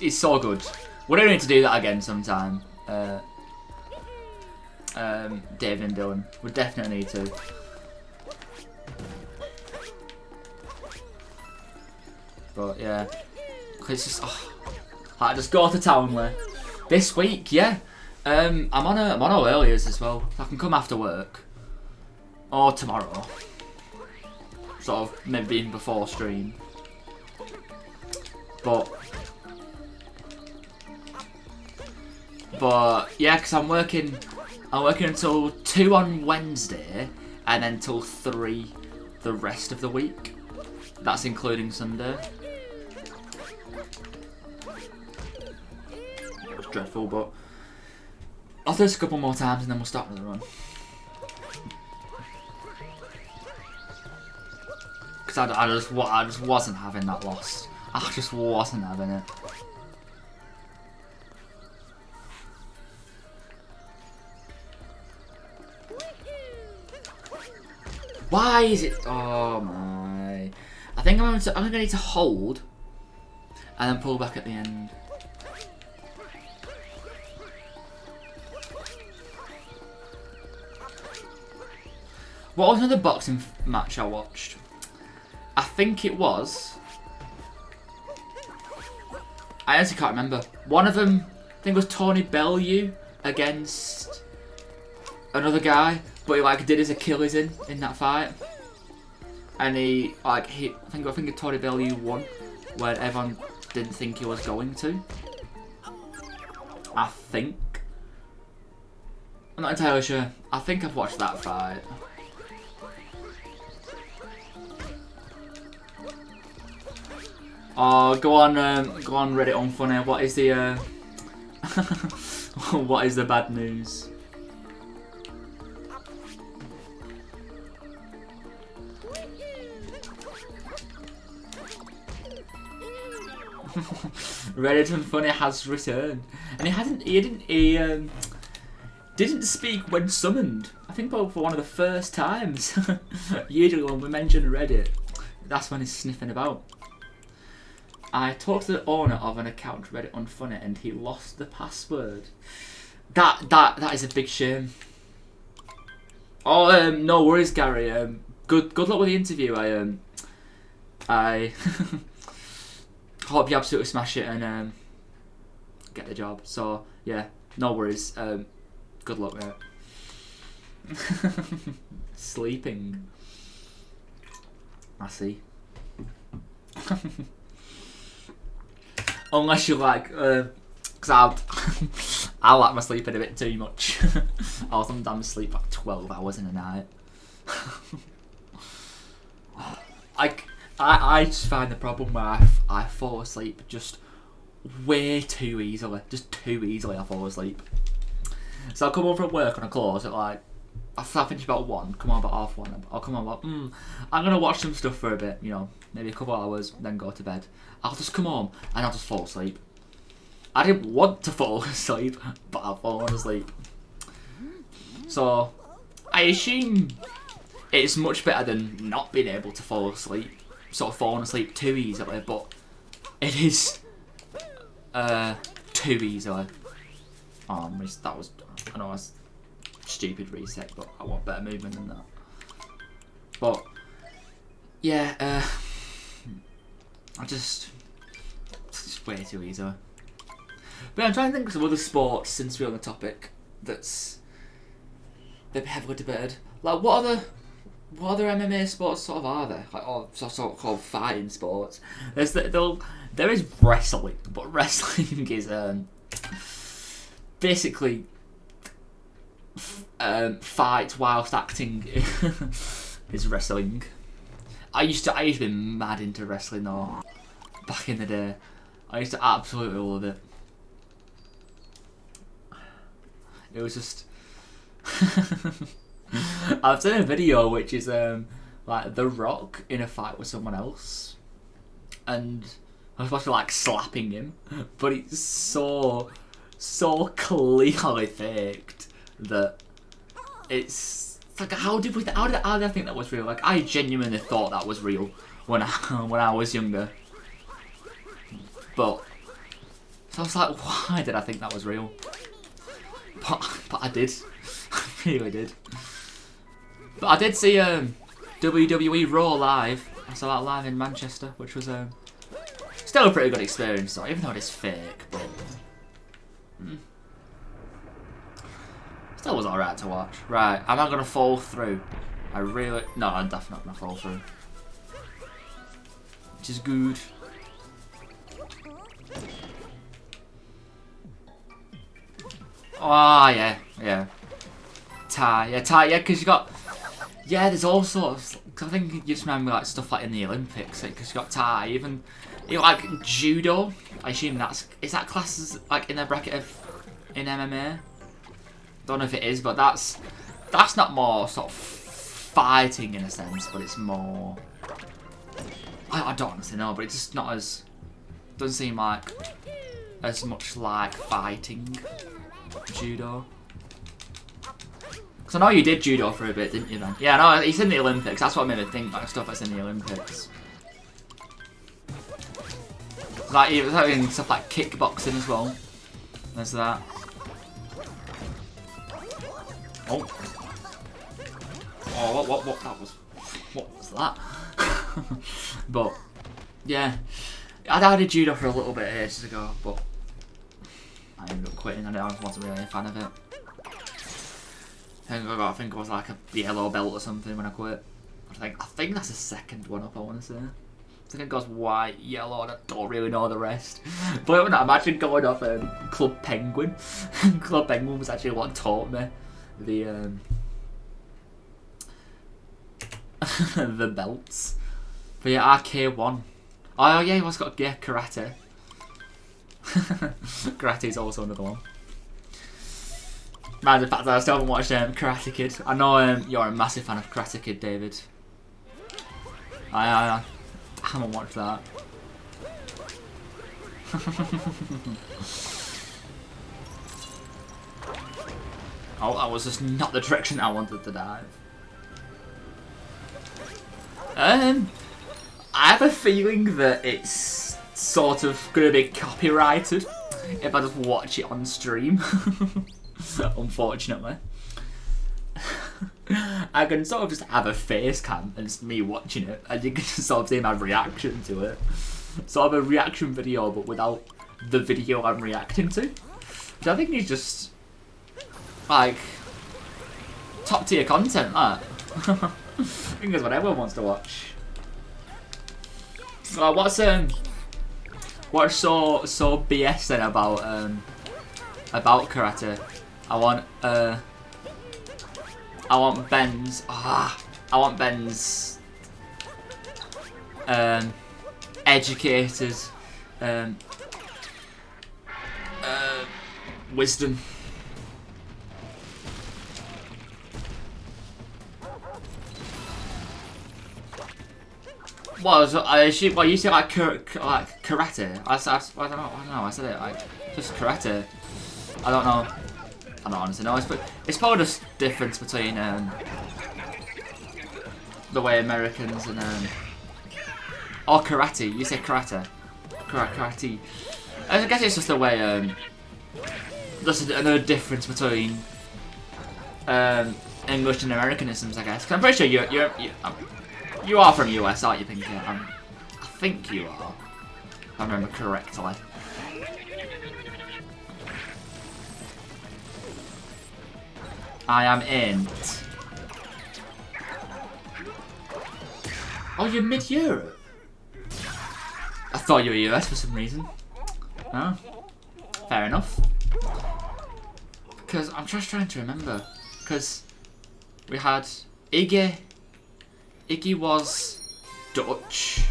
so good. We don't need to do that again sometime. David and Dylan, we definitely need to. But yeah, it's just I just go to Townley this week. Yeah, I'm on earliers as well. I can come after work or tomorrow, sort of maybe even before stream. But yeah, because I'm working until 2 on Wednesday and then till 3 the rest of the week. That's including Sunday. It was dreadful, but I'll do this a couple more times and then we'll start another run. Because I just wasn't having that loss. I just wasn't having it. Why is it? Oh my! I think I'm gonna need to hold and then pull back at the end. What was another boxing match I watched? I think it was. I honestly can't remember. One of them, I think it was Tony Bellew against another guy. But he like did his Achilles in that fight, and I think Tony Bellew won, where everyone didn't think he was going to. I think. I'm not entirely sure. I think I've watched that fight. Oh, go on Reddit Unfunny. What is the what is the bad news? Reddit Unfunny has returned, and he didn't speak when summoned. I think for one of the first times. Usually when we mention Reddit, that's when he's sniffing about. I talked to the owner of an account, Reddit Unfunny, and he lost the password. That is a big shame. Oh, no worries, Gary. Good luck with the interview. I hope you absolutely smash it and get the job. So yeah, no worries. Good luck, mate. Sleeping. I see. Unless you like, because I like my sleeping a bit too much. I'll sometimes sleep like 12 hours in a night. I just find the problem where I fall asleep just way too easily. Just too easily I fall asleep. So I'll come home from work and I close at like, I finish about 1, come on about 1:30. I'll come on about, I'm going to watch some stuff for a bit, you know, maybe a couple of hours, then go to bed. I'll just come home and I'll just fall asleep. I didn't want to fall asleep, but I've fallen asleep. So, I assume it's much better than not being able to fall asleep, sort of falling asleep too easily, but it is too easily. Oh, that was, I know that's stupid reset, but I want better movement than that. But yeah, it's just way too easy. But I'm trying to think of some other sports since we're on the topic that's maybe heavily debated. Like what other MMA sports sort of are there? Like sort of called fighting sports. There is wrestling, but wrestling is basically fight whilst acting is wrestling. I used to be mad into wrestling though. Back in the day, I used to absolutely love it. It was just I've seen a video which is like The Rock in a fight with someone else, and I was supposed to be like slapping him, but it's so clearly faked that it's like how did I think that was real? Like I genuinely thought that was real when I was younger. But so I was like, why did I think that was real? But I did. I really did. But I did see WWE Raw live. I saw that live in Manchester, which was still a pretty good experience though, even though it is fake, but still was alright to watch. Right, am I gonna fall through? No, I'm definitely not gonna fall through. Which is good. Oh yeah. Tie, because you got, there's all sorts of, cause I think you just remember like stuff like in the Olympics, because you got tie, even like judo, I assume is that classed as like in the bracket of, in MMA? Don't know if it is, but that's not more sort of fighting in a sense, but it's more, I don't honestly know, but it's just not as, doesn't seem like as much like fighting, judo. Because I know you did judo for a bit, didn't you then? Yeah, no, he's in the Olympics. That's what made me think like stuff that's in the Olympics. Like he was having stuff like kickboxing as well. There's that. Oh. Oh, what that was? What was that? But yeah, I did judo for a little bit ages ago, but I ended up quitting. I wasn't really a fan of it. I think I was like a yellow belt or something when I quit. I think that's the second one up, I want to say. I think it goes white, yellow, and I don't really know the rest. But imagine going off Club Penguin. Club Penguin was actually what taught me the the belts. But yeah, RK1. Oh yeah, he was got karate. Karate is also another one. Man, the fact that I still haven't watched Karate Kid. I know you're a massive fan of Karate Kid, David. I haven't watched that. Oh, that was just not the direction I wanted to dive. I have a feeling that it's sort of going to be copyrighted if I just watch it on stream. Unfortunately. I can sort of just have a face cam and it's me watching it, and you can just sort of see my reaction to it. Sort of a reaction video, but without the video I'm reacting to. Which I think is just, like, top tier content, that. I think that's what everyone wants to watch. So what's so BS then about karate? I want Ben's educated wisdom. Well, you say like karate. I don't know. I said it like just karate. I don't know. I don't honestly know. It's probably just difference between the way Americans and or karate. You say karate. Karate. I guess it's just the way there's another difference between English and Americanisms, I guess. 'Cause I'm pretty sure you are from US, aren't you, Pinky? I think you are, if I remember correctly. I am in. Oh, you're mid-Europe? I thought you were US for some reason. Oh, fair enough. Because I'm just trying to remember. Because we had Iggy. Iggy was Dutch.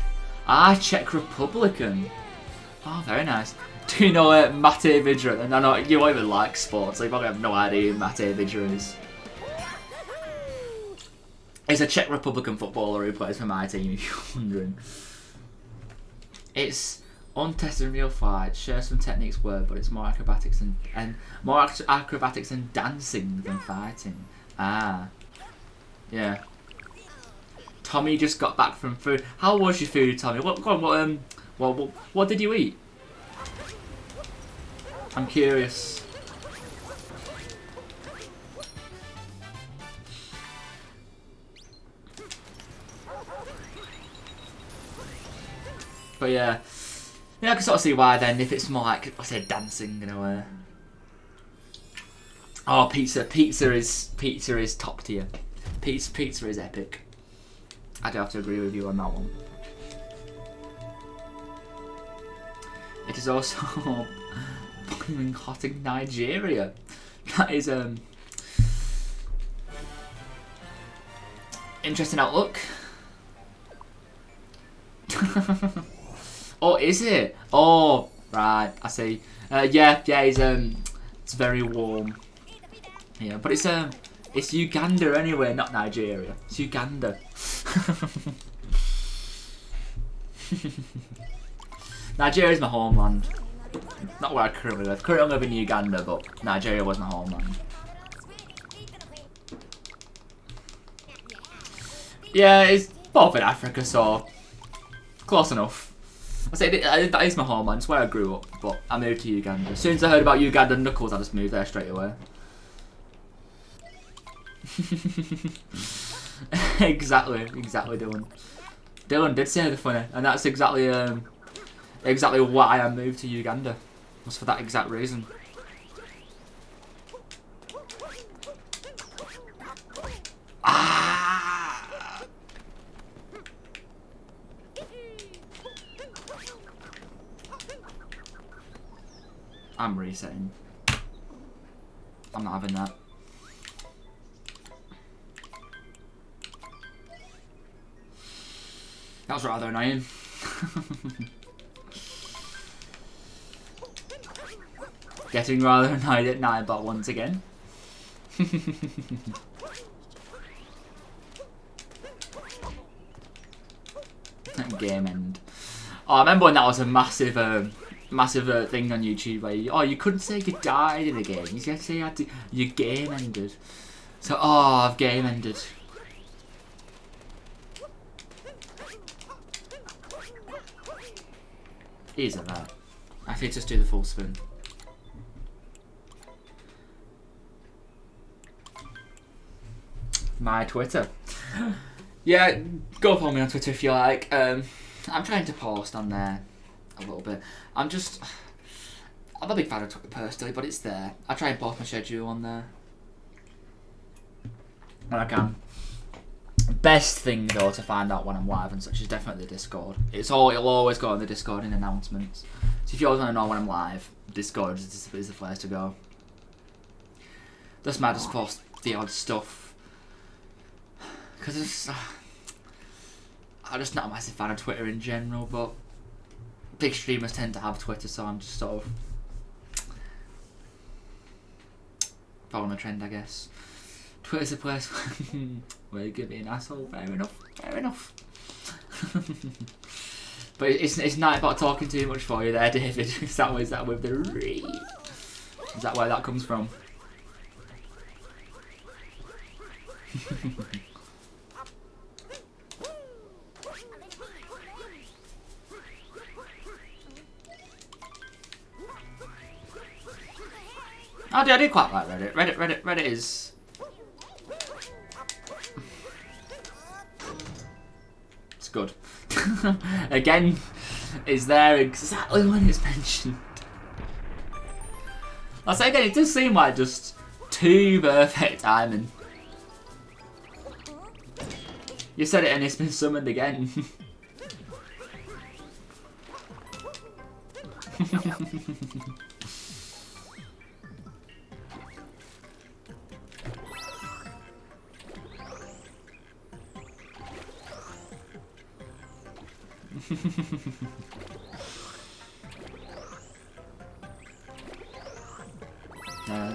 Czech Republican. Oh, very nice. Do you know Mate Vidra? And I know you won't even like sports, so you probably have no idea who Mate Vidra is. He's a Czech Republican footballer who plays for my team, if you're wondering. It's untested in real fight, shares some techniques word, but it's more acrobatics and more acrobatics and dancing than fighting. Ah. Yeah. Tommy just got back from food. How was your food, Tommy? What did you eat? I'm curious. But yeah, I can sort of see why then, if it's more like, I said, dancing in a way. Oh, pizza is top tier. Pizza is epic. I do have to agree with you on that one. It is also boiling hot in Nigeria. That is interesting outlook. Oh, is it? Oh, right. I see. Yeah. It's very warm. Yeah, but it's Uganda anyway, not Nigeria. It's Uganda. Nigeria is my homeland. Not where I currently live. Currently I live in Uganda, but Nigeria was my homeland. Yeah, it's both in Africa, so close enough. I say that is my homeland. It's where I grew up, but I moved to Uganda. As soon as I heard about Uganda Knuckles, I just moved there straight away. exactly, Dylan. Dylan did say the funny, and that's exactly why I moved to Uganda. Was for that exact reason. Ah! I'm resetting. I'm not having that. That was rather annoying. Getting rather annoyed at Nightbot once again. Game end. Oh, I remember when that was a massive thing on YouTube where you couldn't say you died in a game. You had to say your game ended. So, I've game ended. Easy that. I think just do the full spin. My Twitter. Yeah, go follow me on Twitter if you like. I'm trying to post on there a little bit. I'm a big fan of Twitter personally, but it's there. I try and post my schedule on there when I can. Best thing though to find out when I'm live and such is definitely the Discord. It'll always go on the Discord in announcements. So if you always want to know when I'm live, Discord is the place to go. Just might just post the odd stuff because I'm just not a massive fan of Twitter in general, but big streamers tend to have Twitter, so I'm just sort of following the trend, I guess. Twitter's a place where you can be an asshole. Fair enough. Fair enough. But it's Nightbot talking too much for you there, David. Is that with the re? Is that where that comes from? I do quite like Reddit. Reddit is. It's good. Again, is there exactly when it's mentioned. I'll say again, it does seem like just too perfect timing. You said it and it's been summoned again.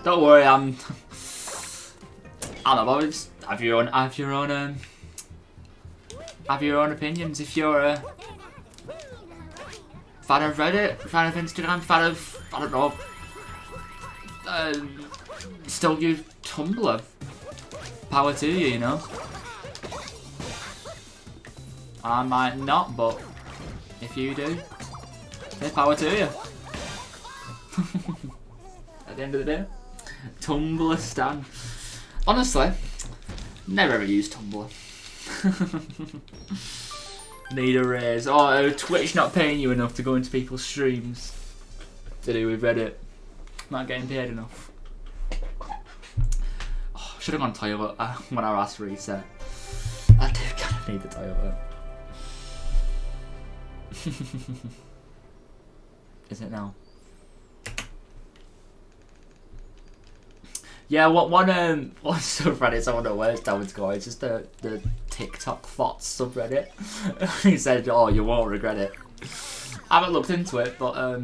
Don't worry, I'm not bothered. Have your own opinions. If you're a fan of Reddit, fan of Instagram, fan of I don't know, still use Tumblr. Power to you, you know. I might not, but if you do, say power to you. At the end of the day, Tumblr stan. Honestly, never ever used Tumblr. Need a raise. Oh, Twitch not paying you enough to go into people's streams. To do with Reddit. Not getting paid enough. Oh, should have gone toilet when I last reset. I do kind of need the toilet. Is it now? Yeah, one subreddit I wonder where's Darwin's going. It's just the TikTok thoughts subreddit. He said, "Oh, you won't regret it." I haven't looked into it, but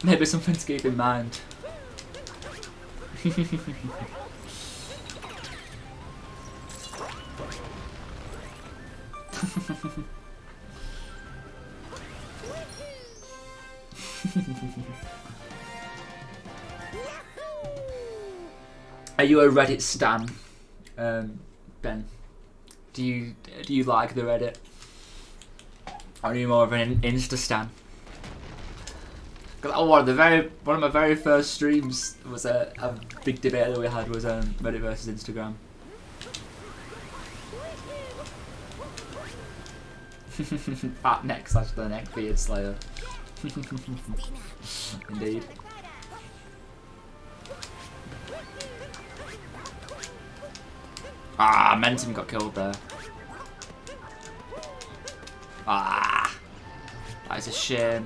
maybe something to keep in mind. Are you a Reddit stan, Ben? Do you like the Reddit? Or are you more of an Insta stan? One of my very first streams was a big debate that we had was Reddit versus Instagram. Fat neck / the neck beard slayer. Indeed. Ah, Mentum got killed there. Ah, that is a shame.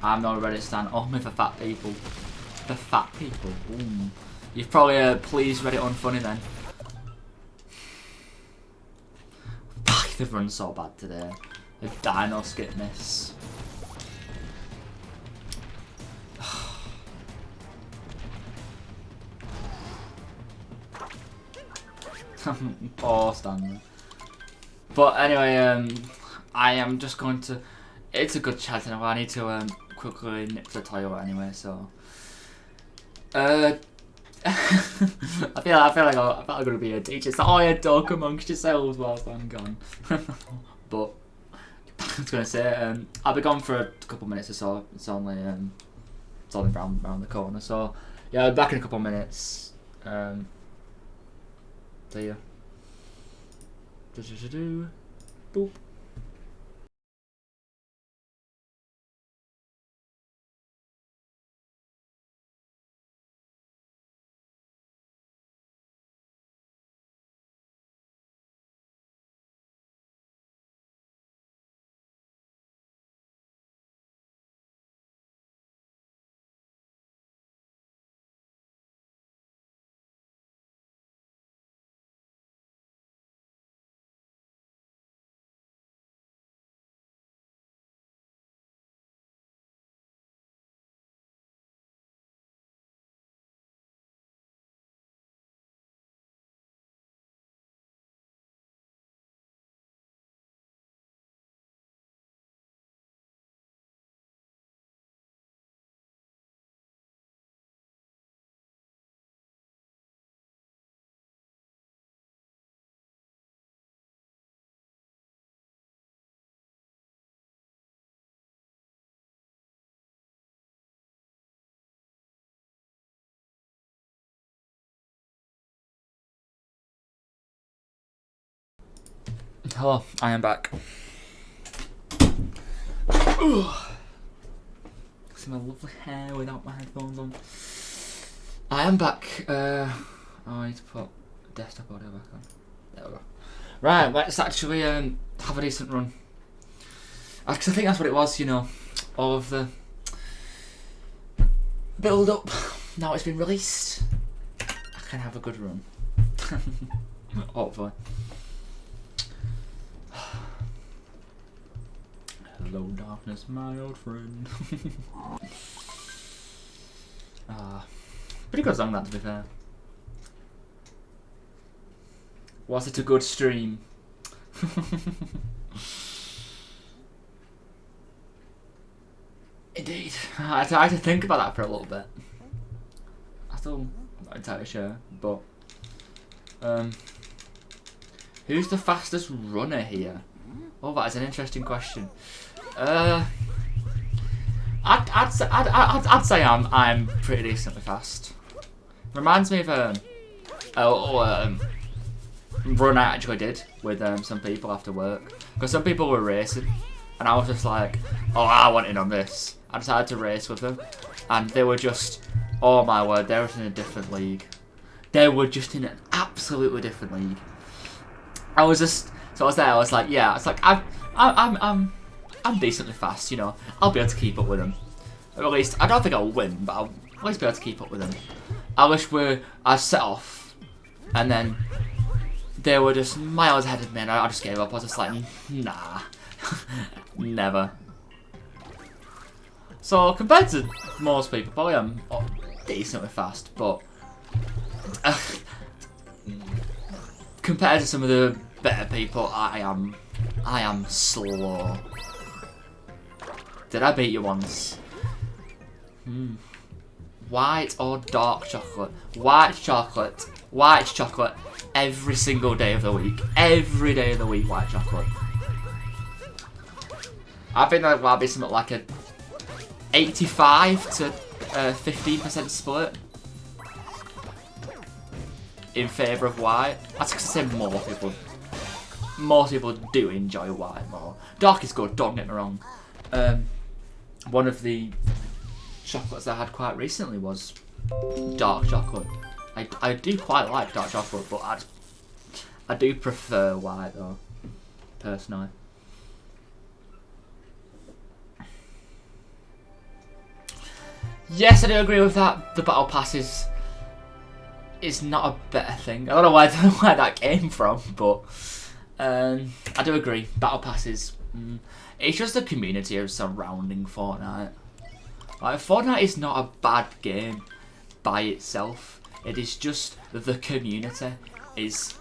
I'm not a Reddit stan, only for fat people. For fat people. Ooh. You've probably pleased Reddit unfunny then. Fuck, they've run so bad today. The dino skip miss. Poor Stanley. But anyway, I am just going to. It's a good chat anyway. I need to quickly nip to the toilet anyway. So, I feel like I'm gonna be a teacher. It's like, oh yeah, talk amongst yourselves whilst I'm gone. But I was gonna say, I'll be gone for a couple minutes or so. It's only round the corner. So yeah, I'll be back in a couple minutes. See ya. Boop. Hello, I am back. See my lovely hair without my headphones on. I am back. I need to put desktop audio back on. There we go. Right, let's actually have a decent run. Because I think that's what it was, you know. All of the build up. Now it's been released. I can have a good run. Hopefully. Hello darkness, my old friend. Pretty good song that, to be fair. Was it a good stream? Indeed. I had to think about that for a little bit. I still not entirely sure, but who's the fastest runner here? Oh, that is an interesting question. I'd say I'm pretty decently fast. Reminds me of run I actually did with some people after work, because some people were racing, and I was just like, oh, I want in on this. I decided to race with them, and they were just, oh my word, they were in a different league. They were just in an absolutely different league. I was there. I was like, yeah. It's like I'm decently fast, you know. I'll be able to keep up with them. Or at least I don't think I'll win, but I'll at least be able to keep up with them. I set off, and then they were just miles ahead of me, and I just gave up. I was just like, nah, never. So compared to most people, probably I'm decently fast, but compared to some of the better people, I am slow. Did I beat you once? White or dark chocolate? White chocolate. White chocolate. Every single day of the week. Every day of the week, white chocolate. I think that might be something like a 85 to 15% split in favour of white. That's because I say most people do enjoy white more. Dark is good, don't get me wrong. One of the chocolates I had quite recently was dark chocolate. I do quite like dark chocolate, but I do prefer white though, personally. Yes, I do agree with that. The battle passes is not a better thing. I don't know where that came from, but I do agree. Battle passes. It's just the community surrounding Fortnite. Like, Fortnite is not a bad game by itself. It is just the community is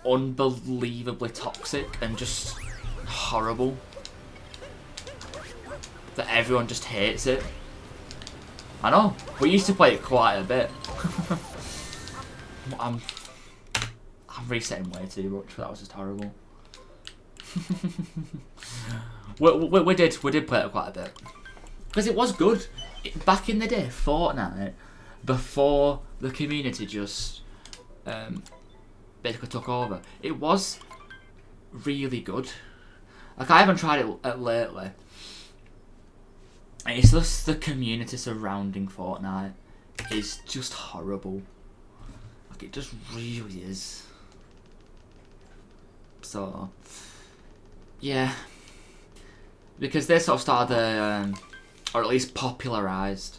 unbelievably toxic and just horrible. That everyone just hates it. I know. We used to play it quite a bit. I'm resetting way too much. That was just horrible. we did play it quite a bit because it was good back in the day. Fortnite, before the community just basically took over, it was really good. Like, I haven't tried it lately. It's just the community surrounding Fortnite is just horrible. Like, it just really is. So, yeah. Because they sort of started, or at least popularised,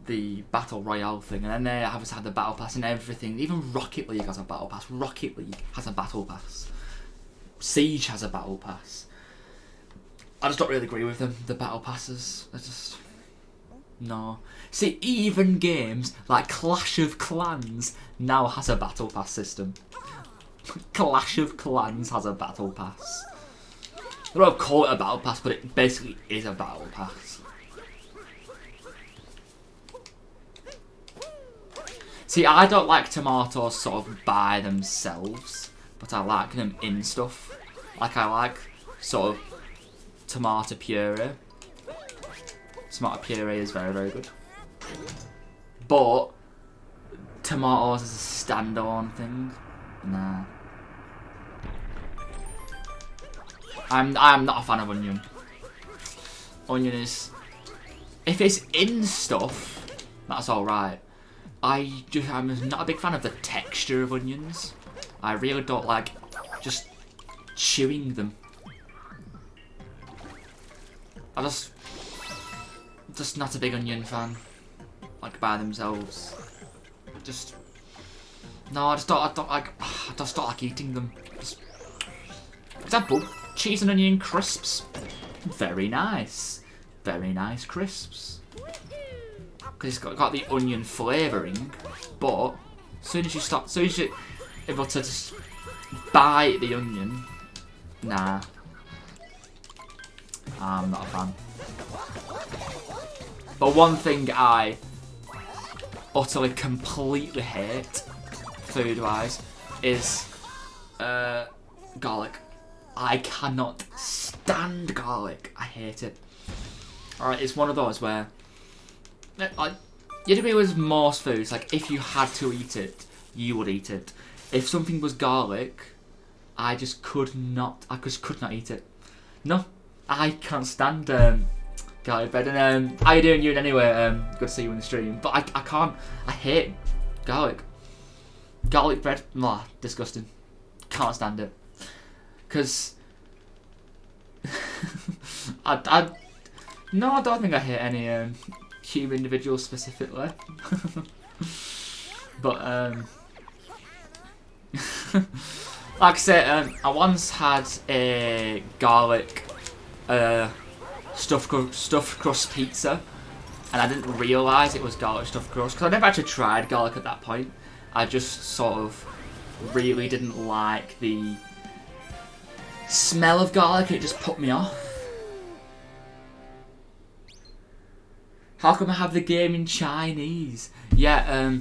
the Battle Royale thing. And then they obviously had the Battle Pass and everything. Even Rocket League has a Battle Pass. Rocket League has a Battle Pass. Siege has a Battle Pass. I just don't really agree with them, the Battle Passes. I just... no. See, even games like Clash of Clans now has a Battle Pass system. Clash of Clans has a Battle Pass. They don't call it a Battle Pass, but it basically is a Battle Pass. See, I don't like tomatoes sort of by themselves, but I like them in stuff. Like, I like sort of tomato puree. Tomato puree is very, very good. But tomatoes as a standalone thing, nah. I'm not a fan of onion. Onion is, if it's in stuff, that's alright. I'm not a big fan of the texture of onions. I really don't like just chewing them. I just not a big onion fan. Like, by themselves. Just no, I just don't like eating them. For example, cheese and onion crisps. Very nice. Very nice crisps. Because it's got the onion flavouring, but as soon as you're able to just bite the onion, nah. I'm not a fan. But one thing I utterly, completely hate, food-wise, is garlic. I cannot stand garlic. I hate it. Alright, it's one of those where, you'd agree with most foods, like, if you had to eat it, you would eat it. If something was garlic, I just could not eat it. No. I can't stand garlic bread. And how you doing, you? Anyway, good to see you in the stream. But I can't. I hate garlic. Garlic bread, nah, disgusting. Can't stand it. Cause no, I don't think I hate any human individuals specifically. But like I said, I once had a garlic stuffed crust pizza, and I didn't realise it was garlic stuffed crust because I never actually tried garlic at that point. I just sort of really didn't like the smell of garlic. It just put me off. How come I have the game in Chinese? Yeah,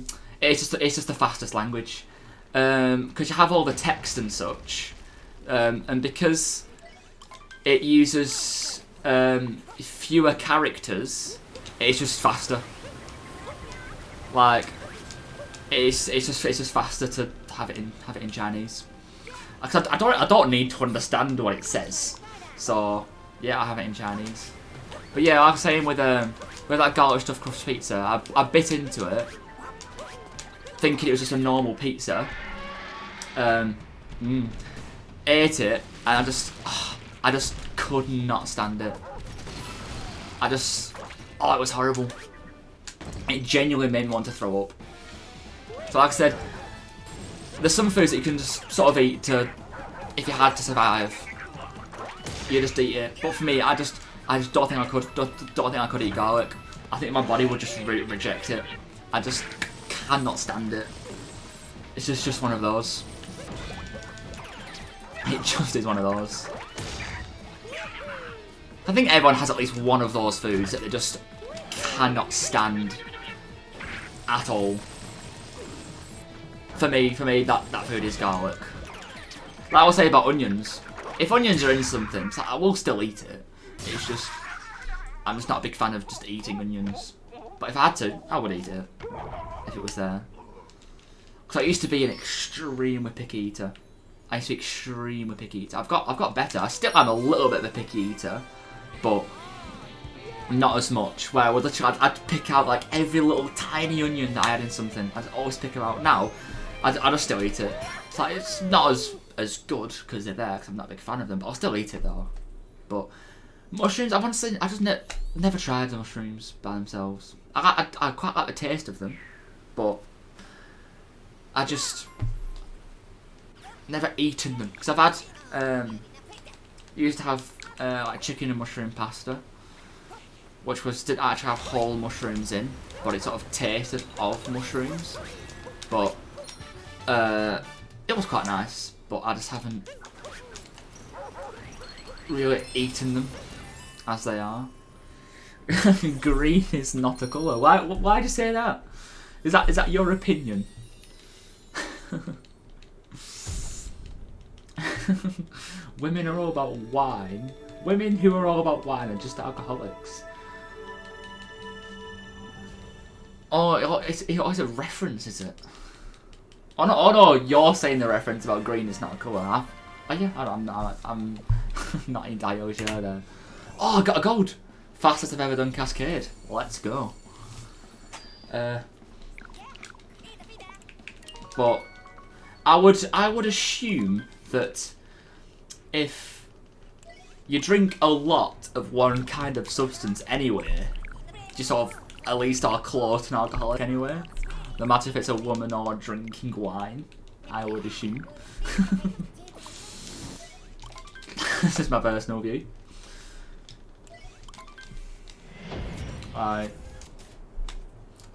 it's just the fastest language. Because you have all the text and such, and because it uses fewer characters, it's just faster. Like, it's just faster to have it in Chinese. I don't need to understand what it says, so yeah, I have it in Chinese. But yeah, like I was saying with that garlic stuffed crust pizza, I bit into it, thinking it was just a normal pizza. Ate it, and I just could not stand it. It was horrible. It genuinely made me want to throw up. So like I said, there's some foods that you can just sort of eat to, if you had to survive, you just eat it. But for me, I just don't think I could. Don't think I could eat garlic. I think my body would just reject it. I just cannot stand it. It's just one of those. It just is one of those. I think everyone has at least one of those foods that they just cannot stand at all. For me, that food is garlic. Like I will say about onions. If onions are in something, I will still eat it. It's just, I'm just not a big fan of just eating onions. But if I had to, I would eat it. If it was there. Because I used to be an extremely picky eater. I used to be extremely picky eater. I've got better. I still am a little bit of a picky eater. But not as much. Where I would literally, I'd pick out like every little tiny onion that I had in something. I'd always pick them out. Now, I'd just still eat it. It's like, it's not as good because they're there, because I'm not a big fan of them, but I'll still eat it though. But mushrooms, I just never tried the mushrooms by themselves. I quite like the taste of them, but I just never eaten them, because I've had used to have like chicken and mushroom pasta, which didn't actually have whole mushrooms in, but it sort of tasted of mushrooms. But it was quite nice, but I just haven't really eaten them as they are. Green is not a colour. Why'd you say that? Is that your opinion? Women are all about wine. Women who are all about wine are just alcoholics. Oh, it's a reference, is it? Oh no, you're saying the reference about green is not a colour. Oh yeah, I'm not entirely sure there. Oh, I got a gold! Fastest I've ever done Cascade. Let's go. But I would assume that if you drink a lot of one kind of substance anyway, you sort of at least are close to an alcoholic anyway. No matter if it's a woman or drinking wine, I would assume. This is my personal view. Alright.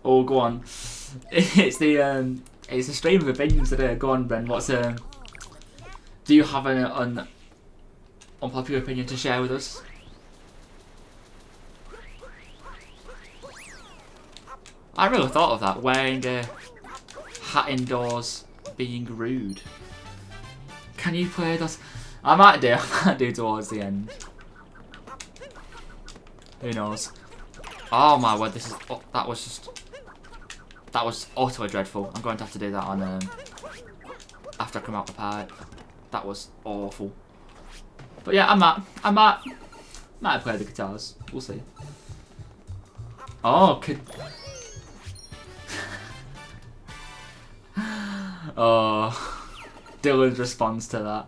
Oh, go on. It's the stream of opinions today. Go on, Ben. Do you have an unpopular opinion to share with us? I really thought of that, wearing a hat indoors, being rude. Can you play those? I might do towards the end. Who knows? Oh my word, that was utterly dreadful. I'm going to have to do that on after I come out the pipe. That was awful. But yeah, I might play the guitars. We'll see. Oh, oh, Dylan's response to that.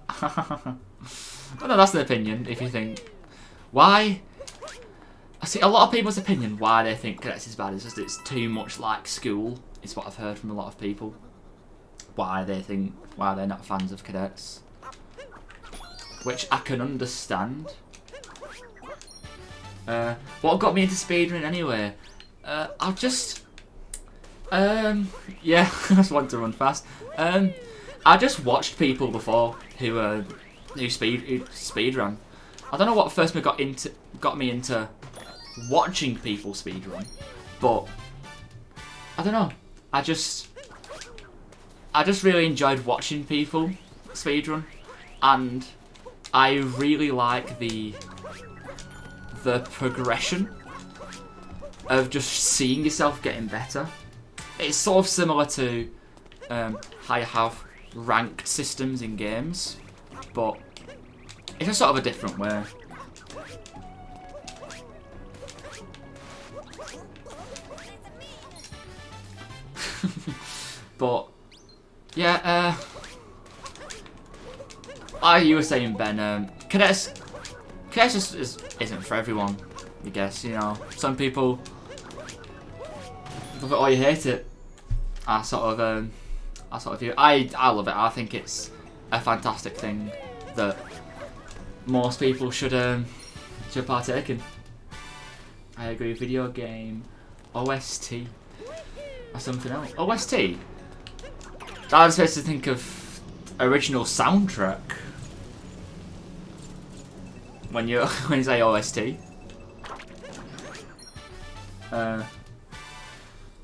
Well, no, that's an opinion, if you think. Why? I see a lot of people's opinion why they think cadets is bad is just it's too much like school. It's what I've heard from a lot of people. Why they're not fans of cadets. Which I can understand. What got me into speedrunning anyway? I'll just... yeah, I just want to run fast. I just watched people before who speedrun. I don't know what first got me into watching people speedrun, but I don't know. I just really enjoyed watching people speedrun, and I really like the progression of just seeing yourself getting better. It's sort of similar to how you have ranked systems in games, but it's a sort of a different way. But yeah, like you were saying, Ben, cadets isn't for everyone. I guess, you know, some people love it or you hate it. I sort of view. I love it. I think it's a fantastic thing that most people should partake in. I agree. Video game OST or something else. OST. I was supposed to think of original soundtrack when you say OST.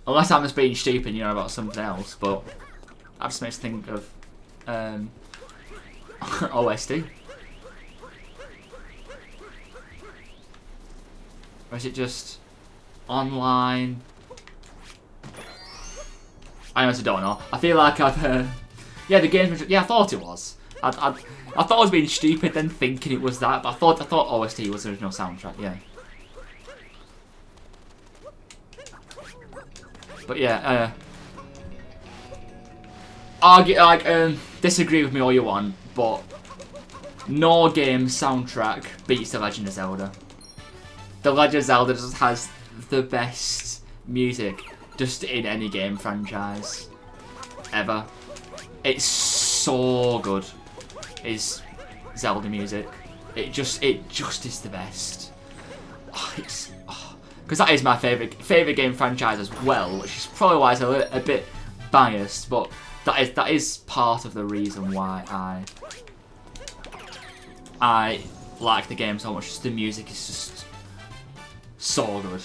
Unless I'm just being stupid, you know, about something else, but I just makes me think of OST. Or is it just online? I honestly don't know. I feel like I've yeah, the game. Yeah, I thought it was. I thought I was being stupid then thinking it was that, but I thought OST was the original soundtrack. Yeah. But yeah, disagree with me all you want, but no game soundtrack beats The Legend of Zelda. The Legend of Zelda just has the best music just in any game franchise ever. It's so good. Is Zelda music? It just is the best. Oh, because that is my favourite game franchise as well, which is probably why it's a bit biased, but that is part of the reason why I like the game so much. Just the music is just so good.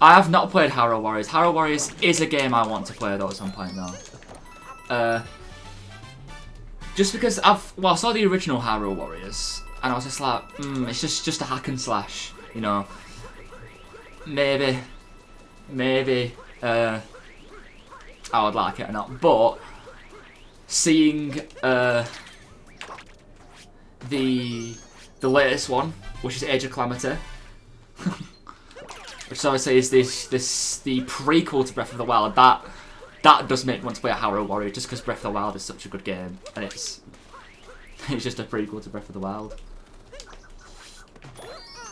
I have not played Hyrule Warriors. Hyrule Warriors is a game I want to play though at some point though. Just because I saw the original Hyrule Warriors and I was just like, it's just a hack and slash, you know. Maybe I would like it or not, but seeing the latest one, which is Age of Calamity, which obviously is the prequel to Breath of the Wild, that does make me want to play a Hyrule Warrior just because Breath of the Wild is such a good game and it's just a prequel to Breath of the Wild.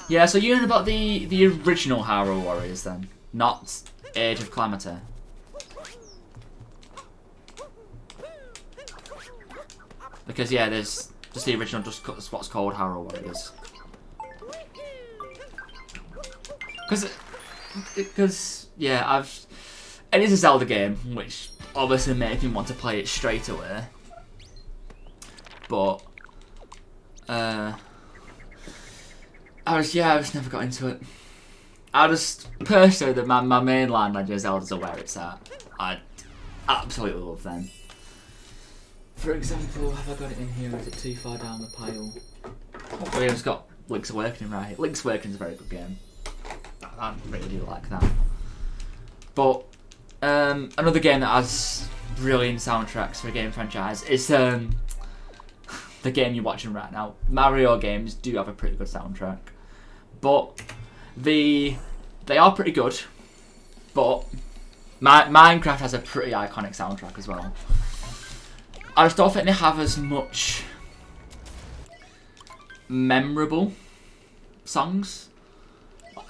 Yeah, so you know about the original Hyrule Warriors then, not Age of Calamity. Because yeah, there's just the original, just what's called Hyrule Warriors. Because yeah, it is a Zelda game, which obviously made me want to play it straight away. But I just never got into it. I just personally, my mainline Legend of Zelda's are where it's at. I absolutely love them. For example, have I got it in here? Or is it too far down the pile? Oh, yeah, it's got Link's Awakening right here. Link's Awakening is a very good game. I really do like that. But another game that has brilliant soundtracks for a game franchise is the game you're watching right now. Mario games do have a pretty good soundtrack, but they are pretty good. But Minecraft has a pretty iconic soundtrack as well. I just don't think they have as much memorable songs,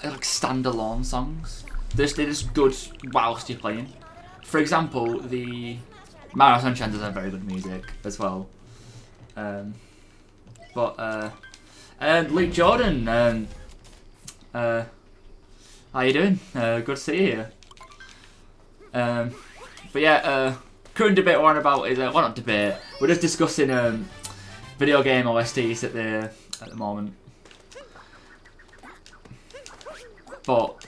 like standalone songs. They're just good whilst you're playing. For example, the Mario Sunshine does have very good music as well. And Luke Jordan, how you doing? Good to see you here. But yeah, current debate we're on about is well, not debate. We're just discussing video game OSTs at the moment. But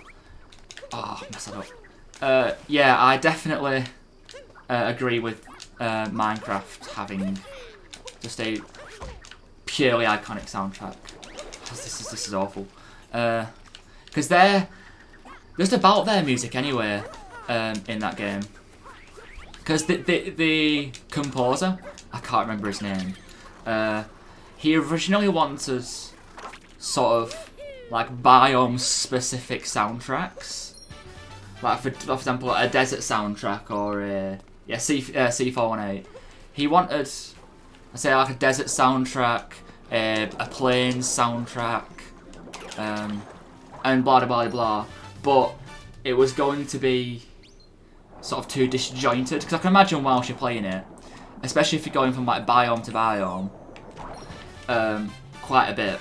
mess that up. Yeah, I definitely agree with Minecraft having just a purely iconic soundtrack. This is awful. Because they're just about their music anyway in that game. Because the composer, I can't remember his name, he originally wanted sort of like biome specific soundtracks. Like for example, a desert soundtrack or a C418. He wanted, I say, like a desert soundtrack, a plains soundtrack, and blah blah blah blah. But it was going to be sort of too disjointed. Because I can imagine whilst you're playing it, especially if you're going from like biome to biome, quite a bit,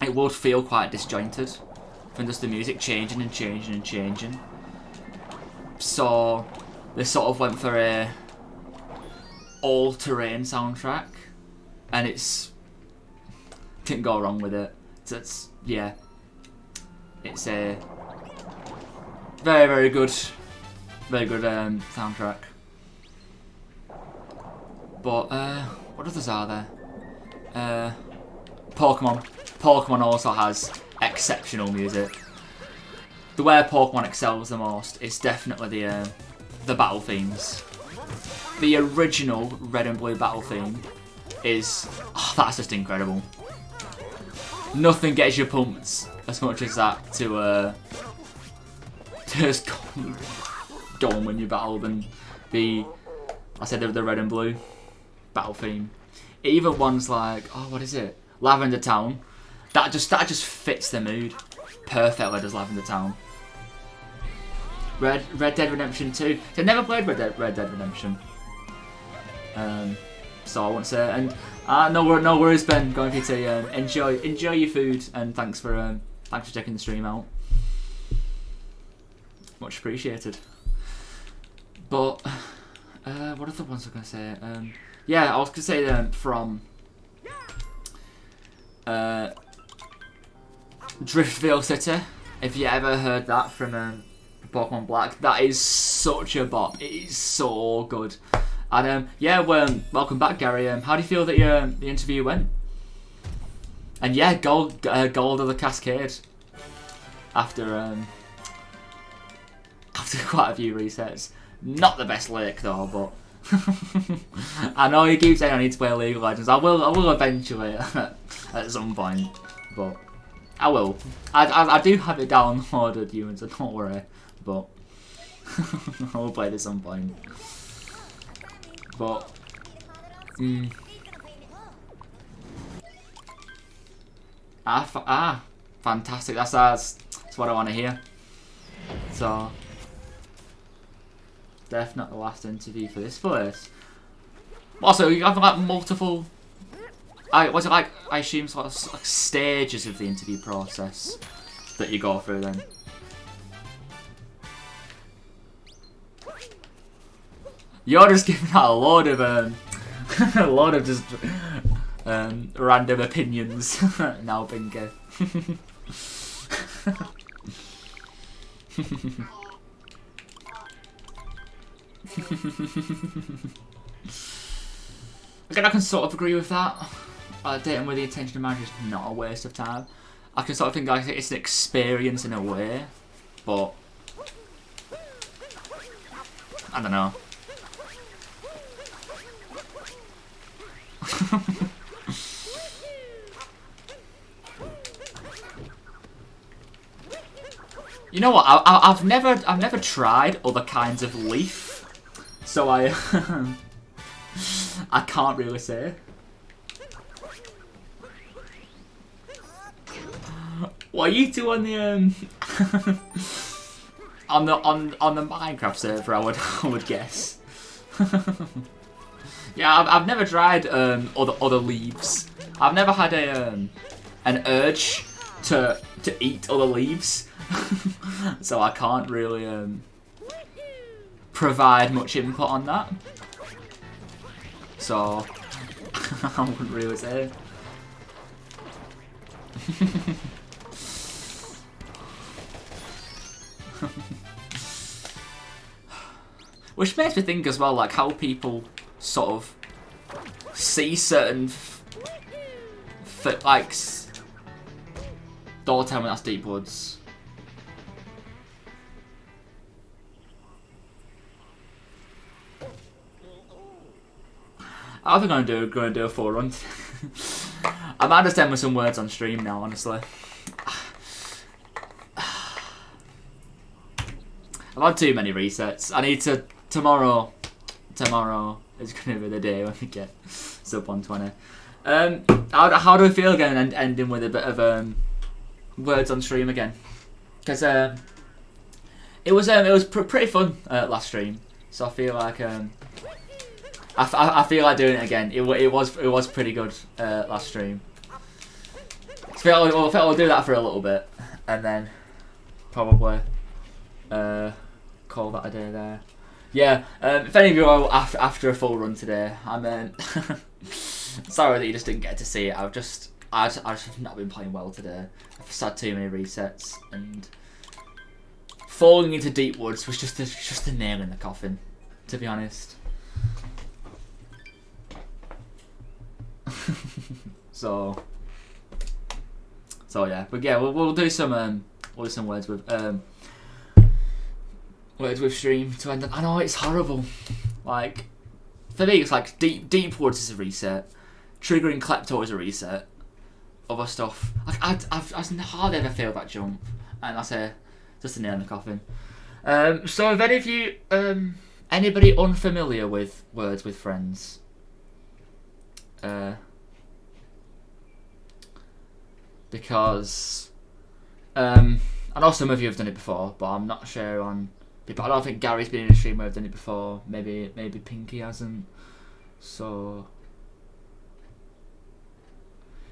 it would feel quite disjointed from just the music changing and changing and changing. So they sort of went for a all-terrain soundtrack, and didn't go wrong with it. It's yeah, it's a very, very good soundtrack. But what others are there? Pokemon also has exceptional music. The where Pokemon excels the most is definitely the battle themes. The original Red and Blue battle theme is that's just incredible. Nothing gets you pumped as much as that to just go on when you battle than the Red and Blue battle theme. Even ones like what is it? Lavender Town. That just fits the mood perfectly. Does Lavender Town. Red Dead Redemption 2. So I never played Red Dead Redemption. So I won't say. And no worries, Ben. Going for you to enjoy your food, and thanks for checking the stream out. Much appreciated. But what other ones was I gonna say? Yeah, I was gonna say from Driftville City. If you ever heard that from Pokemon Black, that is such a bop. It is so good. And yeah, welcome back, Gary. How do you feel that the interview went? And yeah, gold of the Cascade after quite a few resets. Not the best lake though, but I know you keep saying I need to play League of Legends. I will eventually at some point, but I will. I do have it downloaded, you, so don't worry. But I will play it at some point. But fantastic. That's what I want to hear. So definitely the last interview for this place. Also, you have like multiple. Was it like I assume sort of like stages of the interview process that you go through then? You're just giving out a load of just random opinions now, Pinky. Again, I can sort of agree with that. Dating with the intention of marriage is not a waste of time. I can sort of think like it's an experience in a way, but I don't know. You know what? I've never tried other kinds of leaf, so I can't really say. What are you two on the on the Minecraft server? I would guess. Yeah, I've never tried other leaves. I've never had an urge to eat other leaves, so I can't really provide much input on that. So I wouldn't really say. Which makes me think as well, like how people sort of see certain like don't tell me that's Deep Woods. I think I'm gonna do a full run. I might just end with some words on stream now, honestly. I've had too many resets. I need to tomorrow is gonna be the day when we get sub 120. How do I feel again and ending with a bit of words on stream again? Because It was pretty fun last stream, so I feel like I feel like doing it again. It was pretty good last stream. So I feel I'll do that for a little bit, and then probably call that a day there. Yeah. If any of you are after a full run today, I'm sorry that you just didn't get to see it. I've just not been playing well today. I've just had too many resets, and falling into deep woods was just a nail in the coffin, to be honest. so yeah, but yeah, we'll do some words with stream to end up. I know it's horrible. Like for me, it's like deep woods is a reset, triggering klepto is a reset, other stuff. Like I've hardly ever failed that jump, and that's just a nail in the coffin. So if any of you, anybody unfamiliar with words with friends, because I know some of you have done it before, but I'm not sure on people. I don't think Gary's been in a stream where I've done it before. Maybe Pinky hasn't. So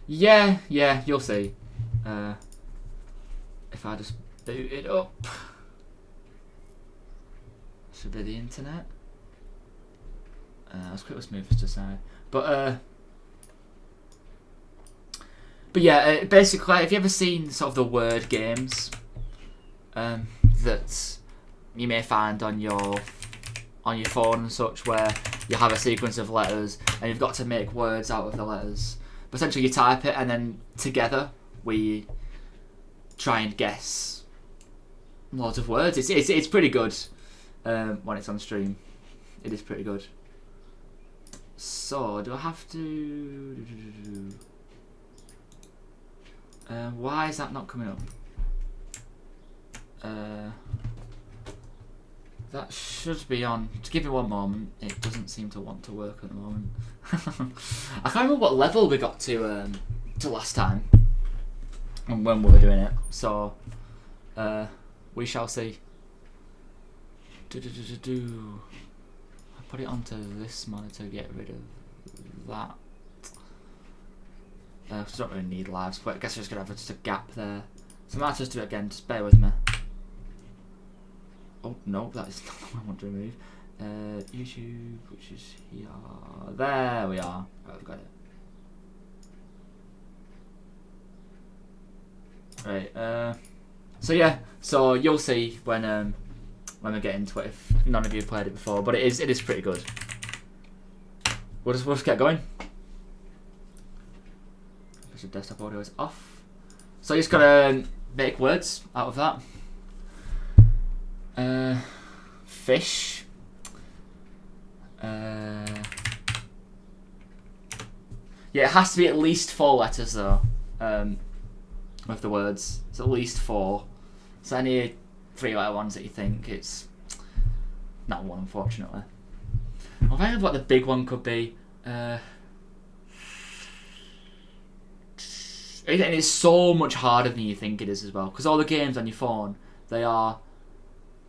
yeah, you'll see. If I just boot it up, should be the internet. Let's quickly move this to the side. But yeah, basically, have you ever seen sort of the word games that you may find on your phone and such, where you have a sequence of letters and you've got to make words out of the letters? But essentially, you type it and then together we try and guess lots of words. It's pretty good when it's on stream. It is pretty good. So do I have to? Why is that not coming up? That should be on. Just give me one moment. It doesn't seem to want to work at the moment. I can't remember what level we got to last time and when we were doing it. So we shall see. I put it onto this monitor to get rid of that. Because I don't really need lives, but I guess I'm just going to have just a gap there. So I might just do it again, just bear with me. Oh, no, that is not the one I want to remove. YouTube, which is here. There we are. Right, I've got it. Right, so yeah, so you'll see when we get into it if none of you have played it before, but it is pretty good. We'll just get going. The desktop audio is off. So you just gotta make words out of that. Fish. Yeah, it has to be at least 4 letters though. With the words, it's at least 4. So any 3-letter ones that you think, it's not one, unfortunately. I'm thinking of what the big one could be. And it's so much harder than you think it is as well, because all the games on your phone, they are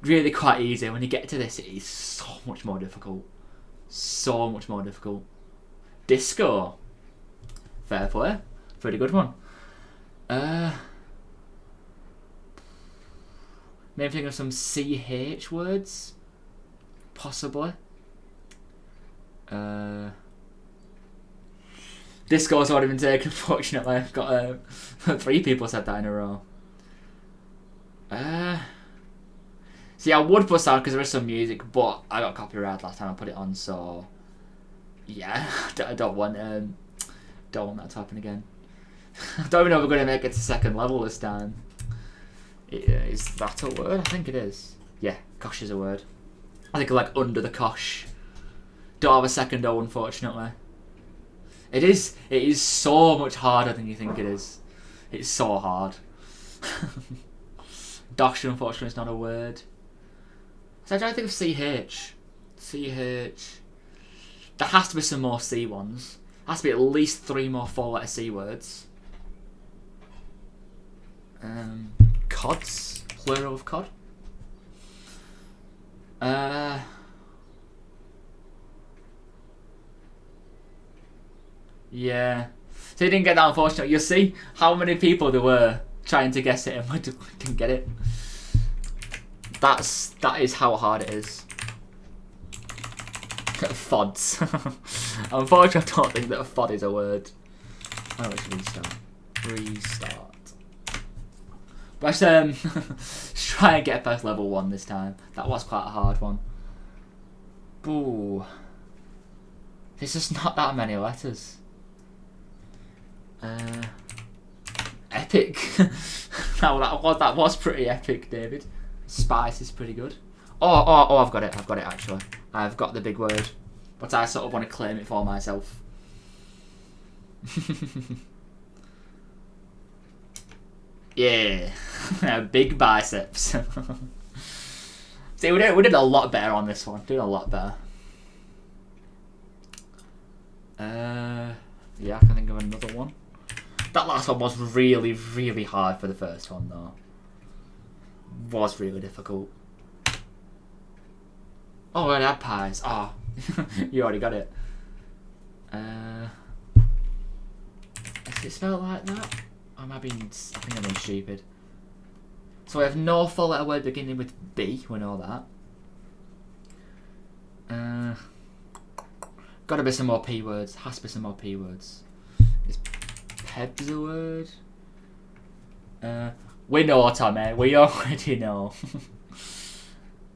really quite easy. When you get to this, it is so much more difficult. So much more difficult. Disco. Fair play. Pretty good one. Maybe think of some CH words. Possibly. Disco's already been taken, fortunately. I've got 3 people said that in a row. See, I would put sound because there is some music, but I got copyright last time I put it on, so yeah, I don't want that to happen again. I don't even know if we're going to make it to 2nd level this time. Is that a word? I think it is. Yeah, kosh is a word. I think like under the kosh. Don't have a 2nd O, unfortunately. It is so much harder than you think it is. It's so hard. Dosh, unfortunately, is not a word. So I don't think of CH. CH. There has to be some more C ones. There has to be at least 3 more 4-letter C words. Cods. Plural of cod. Yeah. So you didn't get that, unfortunately. You'll see how many people there were trying to guess it and we didn't get it. That is how hard it is. Fods. Unfortunately, I don't think that a fod is a word. Oh, let's restart. Restart. But let's try and get past level 1 this time. That was quite a hard one. Ooh. There's just not that many letters. Epic. that was pretty epic, David. Spice is pretty good. Oh, I've got it actually. I've got the big word. But I sort of want to claim it for myself. Yeah. Big biceps. See, we did a lot better on this one. Doing a lot better. Yeah, I can think of another one. That last one was really, really hard for the first one, though. Was really difficult. Oh, I had pies. Ah, oh. You already got it. Is it spelled like that? Or am I think I'm being stupid. So we have no four-letter word beginning with B. We know that. Gotta be some more P words. Has to be some more P words. Is Peb's a word? We know, Tommy. We already know.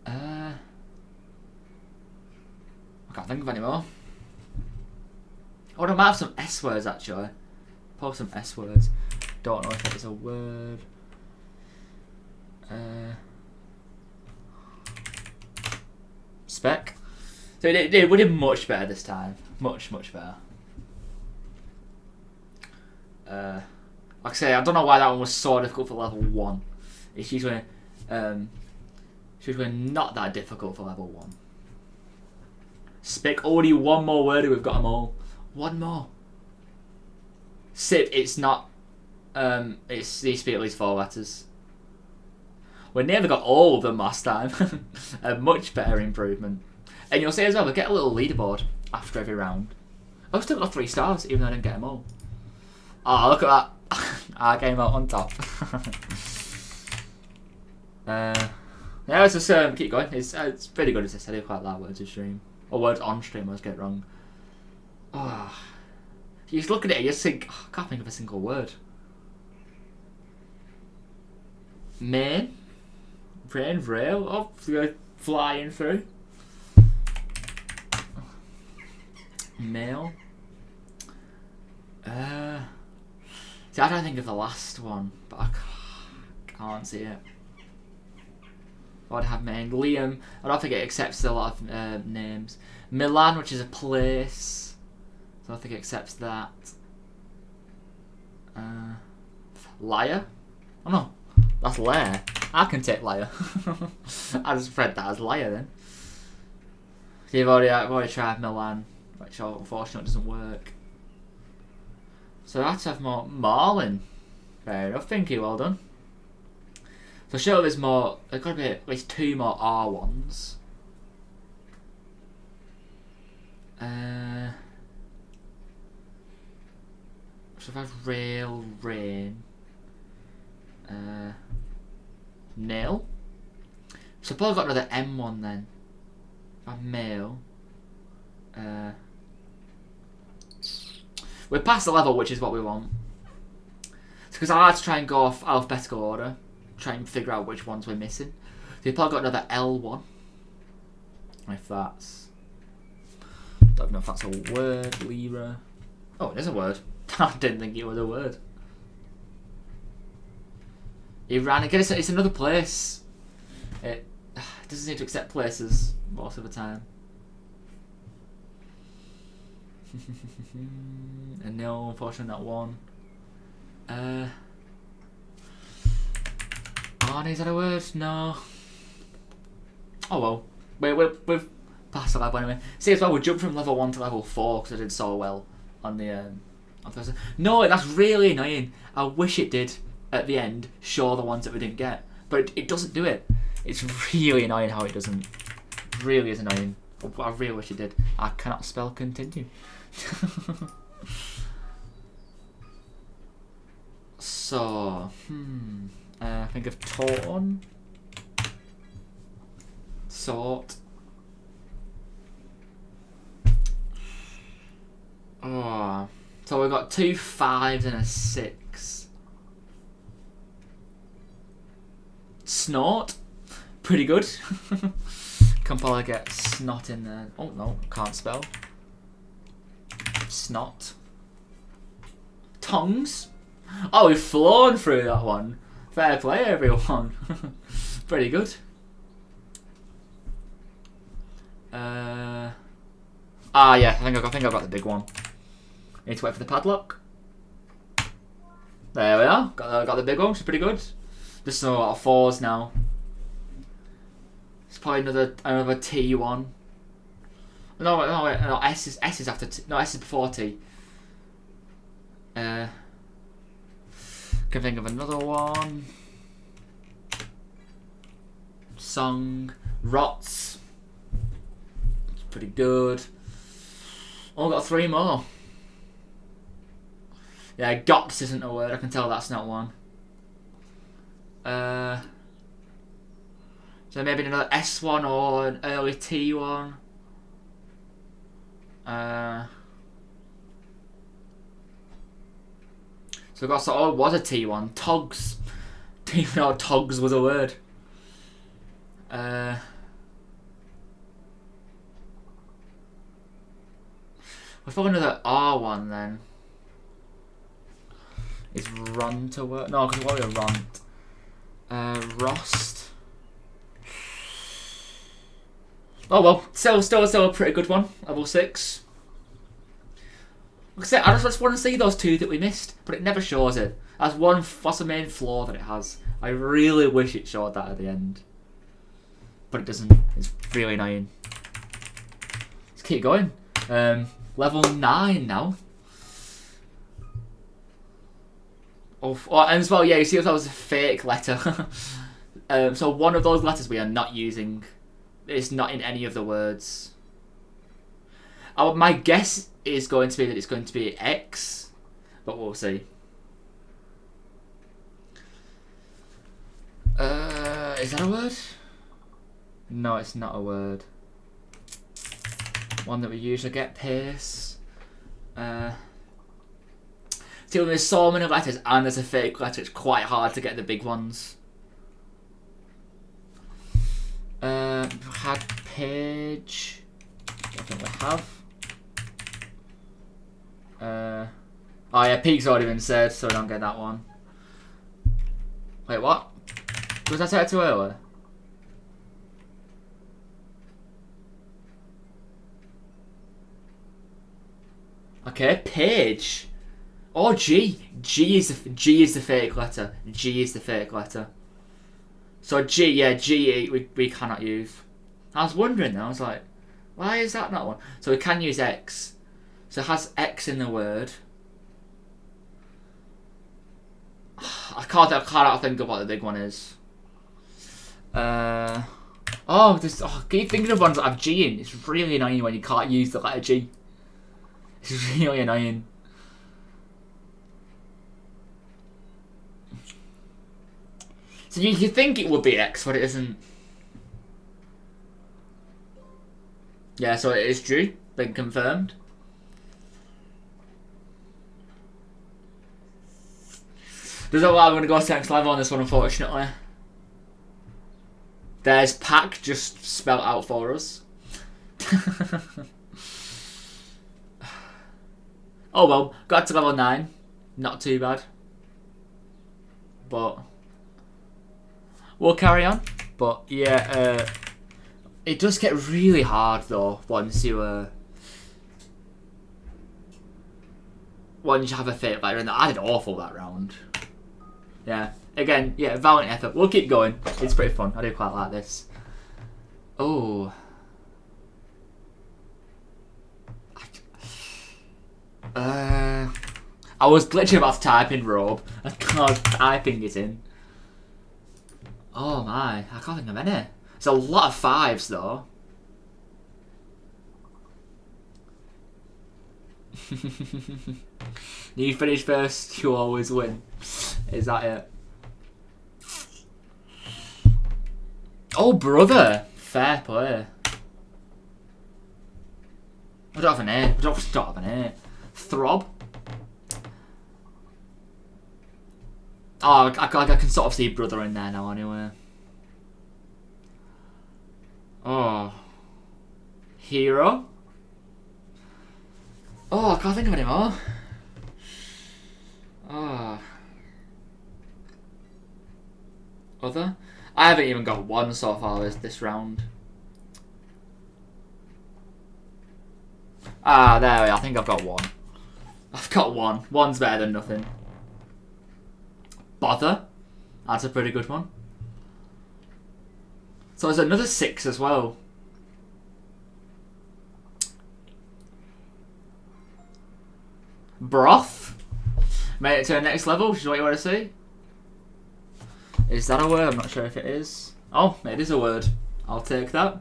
I can't think of any more. Oh, I might have some S words actually. Post some S words. Don't know if that is a word. Spec. So we did much better this time. Much better. Like I say, I don't know why that one was so difficult for level 1. It's usually not that difficult for level 1. Spick, only one more word and we've got them all. One more. Sip, it's not. It needs to be at least 4 letters. We nearly got all of them last time. A much better improvement. And you'll see as well, we get a little leaderboard after every round. I've still got 3 stars, even though I didn't get them all. Oh, look at that. I came out on top. Yeah, let's just keep going. It's pretty good, as I said. I quite like words to stream. Or words on stream, I always get it wrong. Oh. You just look at it and you just think, oh, I can't think of a single word. Main. Rain, rail. Oh, flying through. Mail. See, I don't think of the last one, but I can't see it. I'd have main. Liam. I don't think it accepts a lot of names. Milan, which is a place. So I don't think it accepts that. Liar? Oh no, that's lair. I can take liar. I just read that as liar then. So I've already tried Milan, which unfortunately doesn't work. So I have to have more Marlin. Fair enough, thank you, well done. So surely there's more, there's got to be at least 2 more R ones. So if I have rail, rain, nail. So I've probably got another M one then. If I have mail. We're past the level, which is what we want. Because I had to try and go off alphabetical order, try and figure out which ones we're missing. So you've probably got another L1. If that's... Don't know if that's a word, Lira. Oh, it is a word. I didn't think it was a word. Iran, again, it's another place. It doesn't seem to accept places most of the time. And no, unfortunately not one. Oh, is that a word? No. Oh well. We've passed the level anyway. See as well, we jumped from level 1 to level 4 because I did so well on the on Thursday. No, that's really annoying. I wish it did at the end show the ones that we didn't get, but it doesn't do it. It's really annoying how it doesn't. This really is annoying. I really wish it did. I cannot spell continue. So, think of torn. Sort. Oh. So we've got 2 5s and a 6. Snort. Pretty good. Can probably get snot in there. Oh no, can't spell. Snot. Tongues. Oh, we've flown through that one. Fair play, everyone. Pretty good. Yeah, I think I've got the big one. Need to wait for the padlock. There we are. Got the big one, which is pretty good. Just a lot of 4s now. It's probably another T one. No, S is after T. No, S is before T. Can think of another one. Song. Rots. It's pretty good. Oh, got 3 more. Yeah, gots isn't a word. I can tell that's not one. So maybe another S one or an early T one. So we got oh, it was a T one. Togs. Didn't even know togs was a word. We've got another R one then. Is run to work? No, because what are runt? Rost. Oh well, still a pretty good one. Level 6. Like I said, I just want to see those 2 that we missed, but it never shows it. That's the main flaw that it has. I really wish it showed that at the end, but it doesn't. It's really annoying. Let's keep going. Level 9 now. Oh, and as well, yeah, you see if that was a fake letter. So one of those letters we are not using. It's not in any of the words. My guess is going to be that it's going to be X, but we'll see. Is that a word? No, it's not a word. One that we usually get, pace. See, when there's so many letters and there's a fake letter, it's quite hard to get the big ones. Had page. I think we have. Oh yeah, peak's already been said, so I don't get that one. Wait, what? Was I said it too early? Okay, page. Oh, G. G is the fake letter. G is the fake letter. So G, yeah, G we cannot use. I was wondering though, I was like, why is that not one? So we can use X. So it has X in the word. I can't think of what the big one is. Keep thinking of ones that have G in. It's really annoying when you can't use the letter G. It's really annoying. So you think it would be X, but it isn't. Yeah, so it is G. Been confirmed. There's a lot. I'm going to go to the next level on this one, unfortunately. There's pack just spelled out for us. Oh well, got to level 9. Not too bad. But we'll carry on. But yeah, it does get really hard though once you have a fake letter, and I did awful that round. Yeah, again, yeah, valiant effort. We'll keep going. It's pretty fun. I do quite like this. Oh. I was glitching about to type in robe. I was typing it in. Oh my, I can't think of any. It's a lot of 5s though. You finish first, you always win. Is that it? Oh, brother! Fair play. I don't have an A. I don't have an A. Throb. Oh, I can sort of see brother in there now anyway. Oh. Hero. Oh, I can't think of any more. Oh. Other? I haven't even got one so far this round. Ah, there we are. I think I've got one. I've got one. One's better than nothing. Bother. That's a pretty good one. So there's another 6 as well. Broth. Made it to the next level, which is what you want to see. Is that a word? I'm not sure if it is. Oh, it is a word. I'll take that.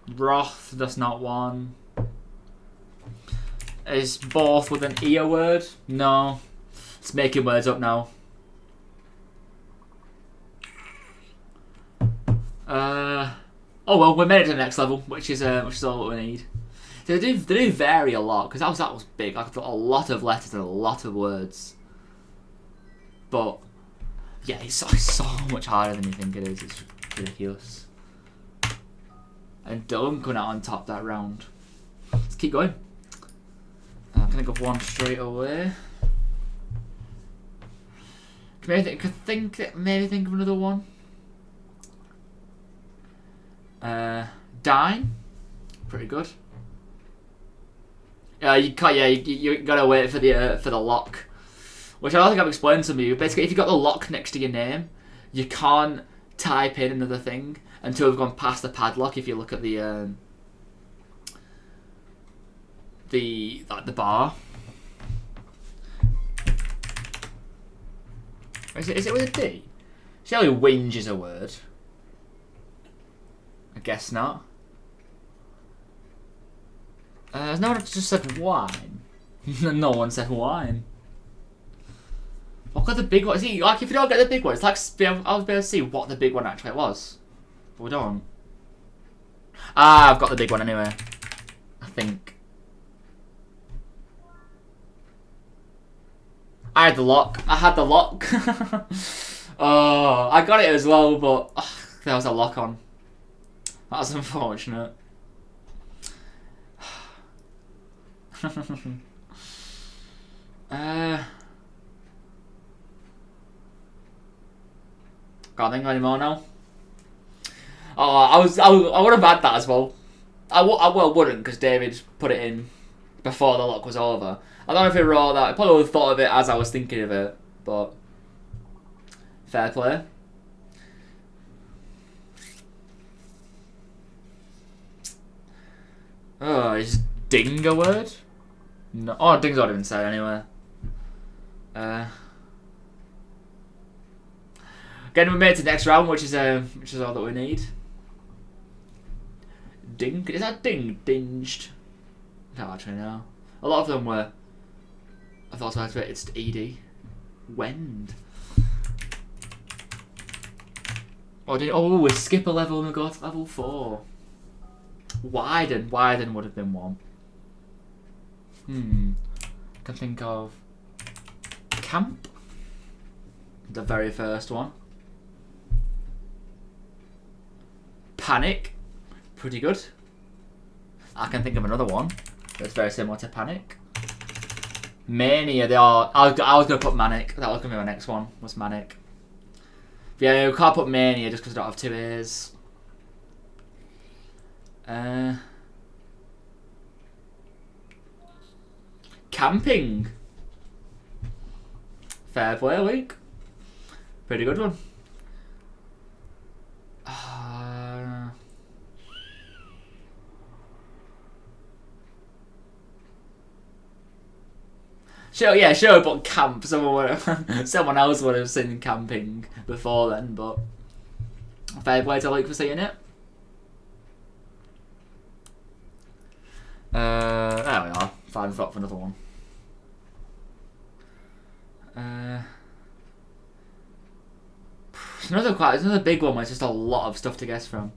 Broth, that's not one. Is both with an E a word? No. It's making words up now. Oh well, we made it to the next level, which is all we need. So they do vary a lot, because that was big. I've got a lot of letters and a lot of words. But yeah, it's so much harder than you think it is. It's ridiculous. And Dylan coming out on top that round. Let's keep going. I'm gonna go one straight away. Maybe think of another one. Dine, pretty good. You can't. Yeah, you gotta wait for the lock, which I don't think I've explained to you. Basically, if you got the lock next to your name, you can't type in another thing until we've gone past the padlock. If you look at the bar. Is it with a D? Surely whinge is a word. I guess not. No one just said wine. No one said wine. What got the big one? See, like if you don't get the big one, it's like I was able to see what the big one actually was. But we don't. Ah, I've got the big one anyway. I think. I had the lock. Oh, I got it as well, but there was a lock on. That's unfortunate. Can't think of any more now. Oh, I would have had that as well. I wouldn't, because David put it in before the lock was over. I don't know if he wrote that. I probably would have thought of it as I was thinking of it, but fair play. Oh, is ding a word? No. Oh, ding's already been said anyway. Again, we made it to the next round, which is all that we need. Ding? Is that ding? Dinged? I don't actually know. A lot of them were. I thought I had to it's ed. Wend. Oh, we skip a level and we go to level 4. Widen would have been one. I can think of camp. The very first one. Panic. Pretty good. I can think of another one that's very similar to panic. Mania, they are. I was gonna put manic. That was gonna be my next one. Was manic. But yeah, we can't put mania just because I don't have 2 A's. Camping. Fair play week. Pretty good one. Sure, but camp. Someone else would have seen camping before then, but Fair play to Luke for seeing it. There we are. 5 o'clock for another one. It's another big one where it's just a lot of stuff to guess from.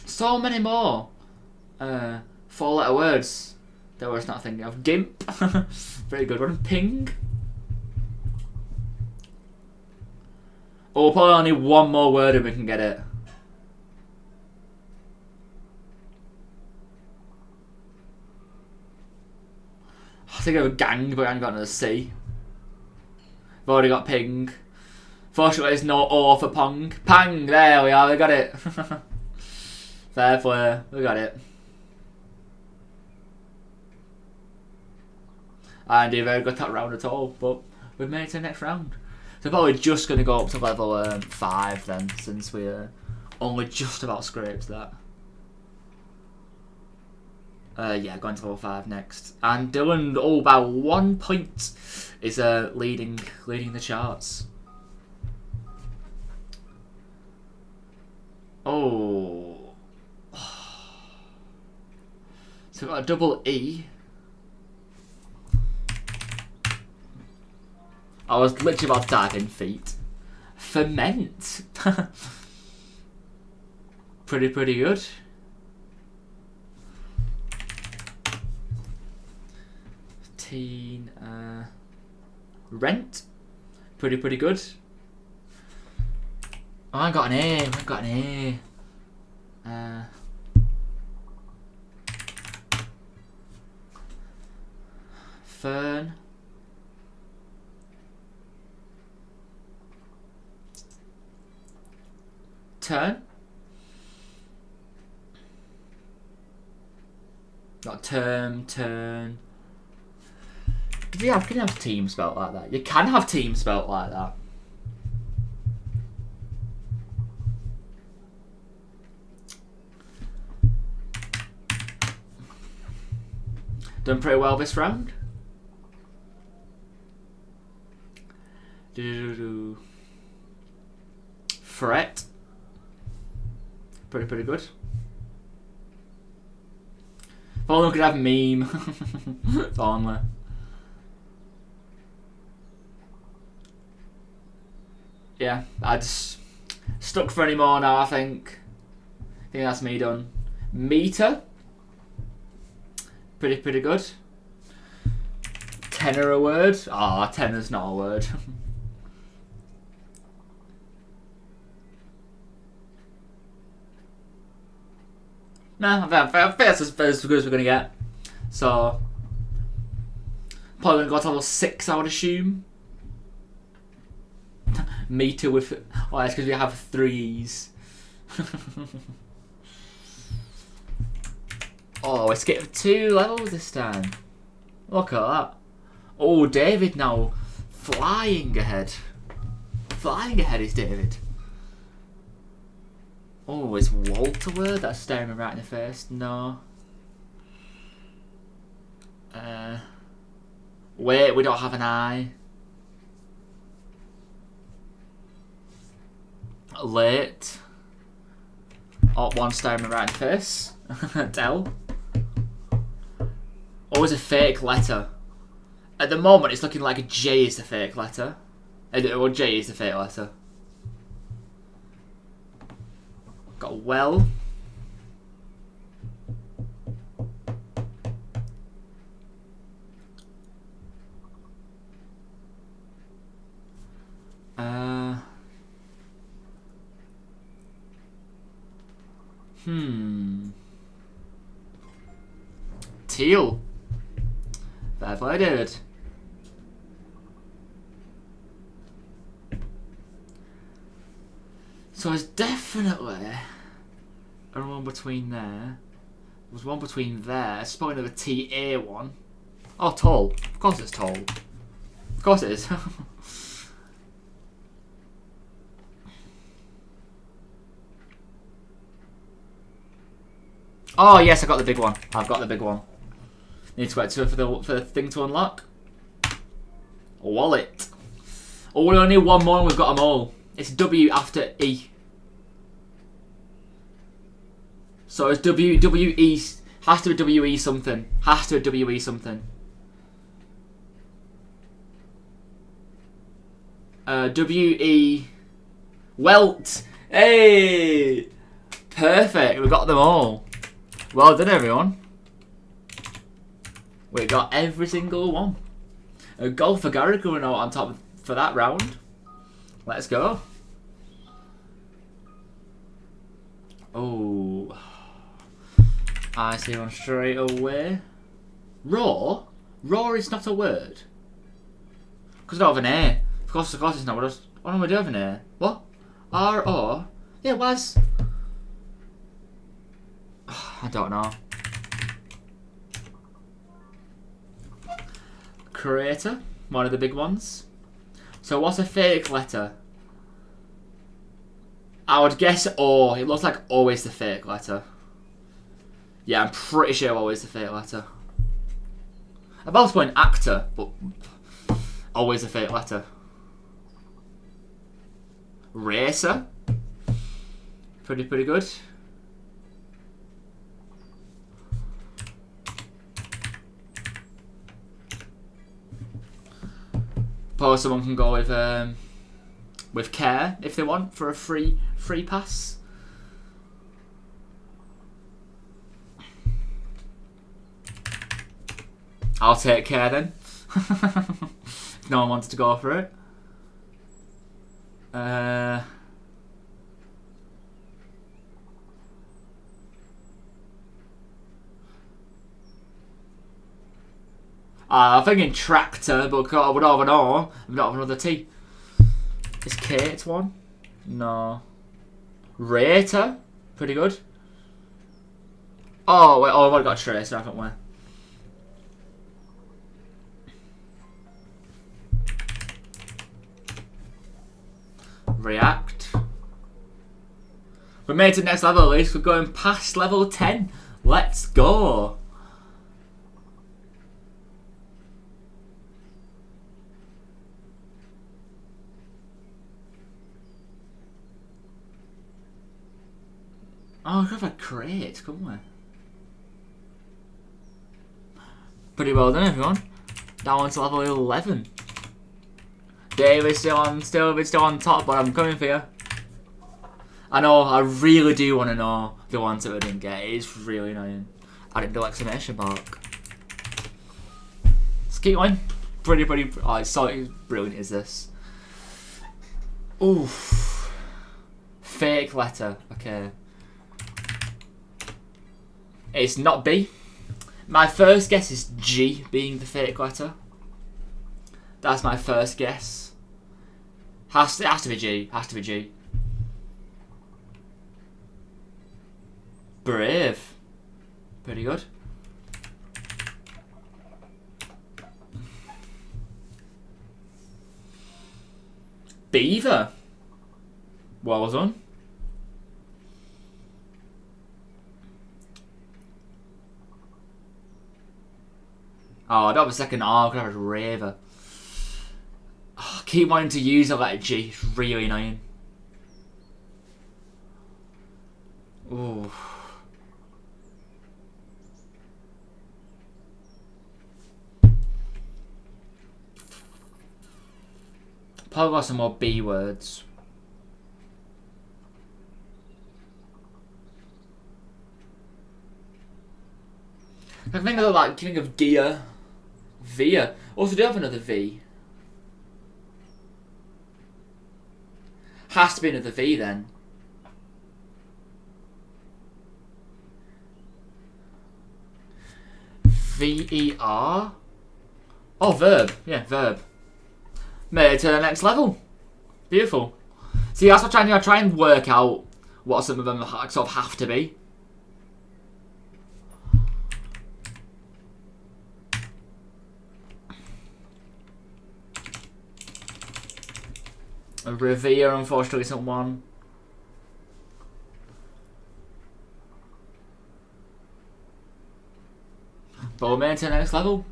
So many more 4-letter words that we're not thinking of. Gimp, very good one. Ping. Oh, probably only one more word and we can get it. I think of a gang, but I haven't got another C. I've already got ping. Fortunately, there's no O for pong. Pang, there we are, we got it. Fair play, we got it. I didn't do very good that round at all, but we've made it to the next round. So probably just going to go up to level 5 then, since we only just about scraped that. Yeah, going to level 5 next. And Dylan, oh, by 1 point, is leading the charts. Oh. So we've got a double E. I was literally about to type in feet. Ferment. Pretty good. Teen. Rent. Pretty good. Oh, I got an A. I got an A. Fern. Turn. Got term, turn. Can you have team spelt like that? You can have team spelt like that. Done pretty well this round. Fret. Pretty good. If only we could have meme. If only. Yeah, I just stuck for any more now, I think. I think that's me done. Meter. Pretty good. Tenor a word? Ah, tenor's not a word. No, I think that's as good as we're going to get. So, probably going to go to level 6, I would assume. Meter with... Oh, that's because we have 3's. Oh, we skipped 2 levels this time. Look at that. Oh, David now flying ahead. Flying ahead is David. Oh, is Walter word? That's staring me right in the face. No. Wait, we don't have an I. Late. Oh, one staring me right in the face. Del. Always a fake letter. At the moment, it's looking like a J is the fake letter. Or J is the fake letter. Got well. Teal. Fair play, David. So it's definitely a one between there. There's one between there. It's probably another TA one. Oh, tall. Of course it's tall. Of course it is. Oh yes, I got the big one. I've got the big one. Need to wait for the thing to unlock. Wallet. Oh, we only need one more and we've got them all. It's W after E. So it's W-E. Has to be W-E something. Has to be W-E something. W-E. Welt. Hey! Perfect. We got them all. Well done, everyone. We got every single one. A goal for Gary going out on top for that round. Let's go. Oh. I see one straight away. Raw? Raw is not a word. Because I don't have an A. Of course it's not. What am I doing here? What? R-O? Yeah, it was. I don't know. Creator, one of the big ones. So what's a fake letter? I would guess O. It looks like O is the fake letter. Yeah, I'm pretty sure O is the fake letter. I'm about to put an actor, but always a fake letter. Racer. Pretty good. Suppose someone can go with care if they want for a free pass. I'll take care then. If no one wants to go for it. I'm thinking tractor, but I would have an O. I don't have another T. Is Kate one? No. Rater? Pretty good. Oh, wait. Oh, I've already got Tracer, haven't we? React. We made it to the next level at least. We're going past level 10. Let's go. Oh, we could have a crate, couldn't we? Pretty well done, everyone. Down to level 11. David's still on top, but I'm coming for you. I know, I really do want to know the ones that we didn't get. It's really annoying. I didn't do exclamation mark. Let's keep going. Pretty. Oh, it's so brilliant, is this? Oof. Fake letter. Okay. It's not B. My first guess is G being the fake letter. That's my first guess. It has to be G. Has to be G. Brave. Pretty good. Beaver. Well done. Oh, I don't have a second R, I could have a Raver. Oh, I keep wanting to use a letter G, it's really annoying. Ooh. Probably got some more B words. I think of gear. Via. Also, do you have another V? Has to be another V then. V-E-R? Oh, verb. Yeah, verb. Made it to the next level. Beautiful. See, that's what I'm trying to do. I try and work out what some of them sort of have to be. A Revere, unfortunately, isn't one. But we're main to the next level.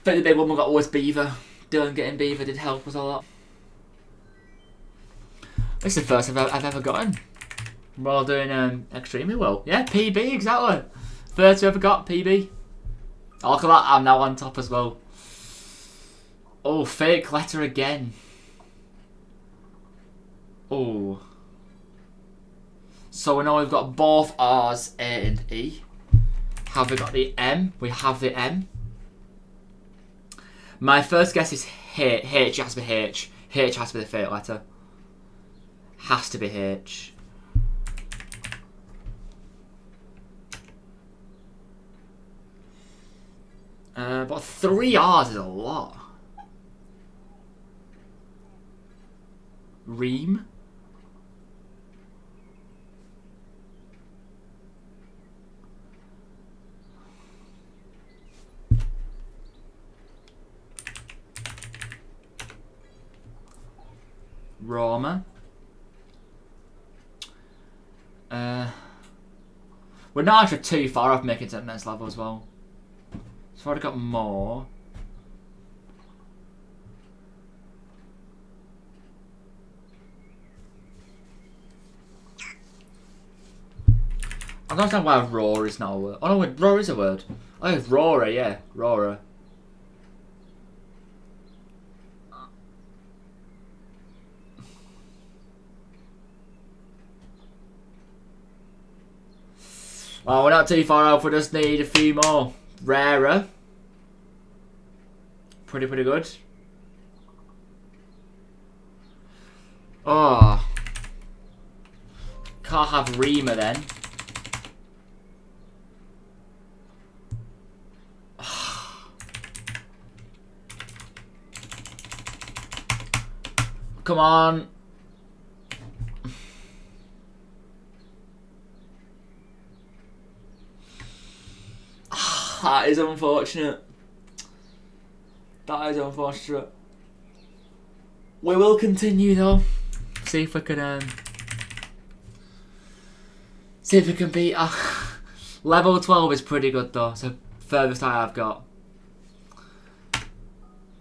I think the big one we got was Beaver. Dylan getting Beaver did help us a lot. This is the first I've ever gotten. We're all doing extremely well. Yeah, PB, exactly. First we ever got PB. Oh, look at that, I'm now on top as well. Oh, fake letter again. Oh. So we know we've got both R's, A and E. Have we got the M? We have the M. My first guess is H. H has to be H. H has to be the fake letter. Has to be H. But 3 R's is a lot. Ream. Roma. We're not actually too far off making it to the next level as well. So I've already got more. I don't understand why roar is not a word. Oh no, wait, roar is a word. Oh, it's roarer, yeah. Roarer. Oh, we're not too far off, we just need a few more. Rarer. Pretty good. Oh. Can't have Reamer then. Come on. That is unfortunate. That is unfortunate. We will continue though. See if we can beat level 12 is pretty good though. So furthest I've got.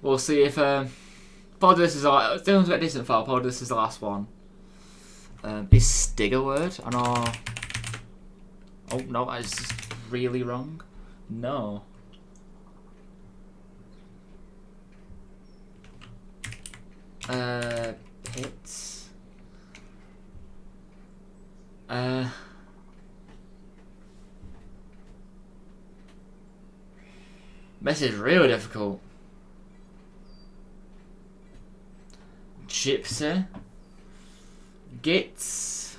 We'll see if probably this is still get decent far. Probably this is the last one. Is Stig a word? I know. Oh no, that's just really wrong. No. Pits. This is really difficult. Gypsy. Gits.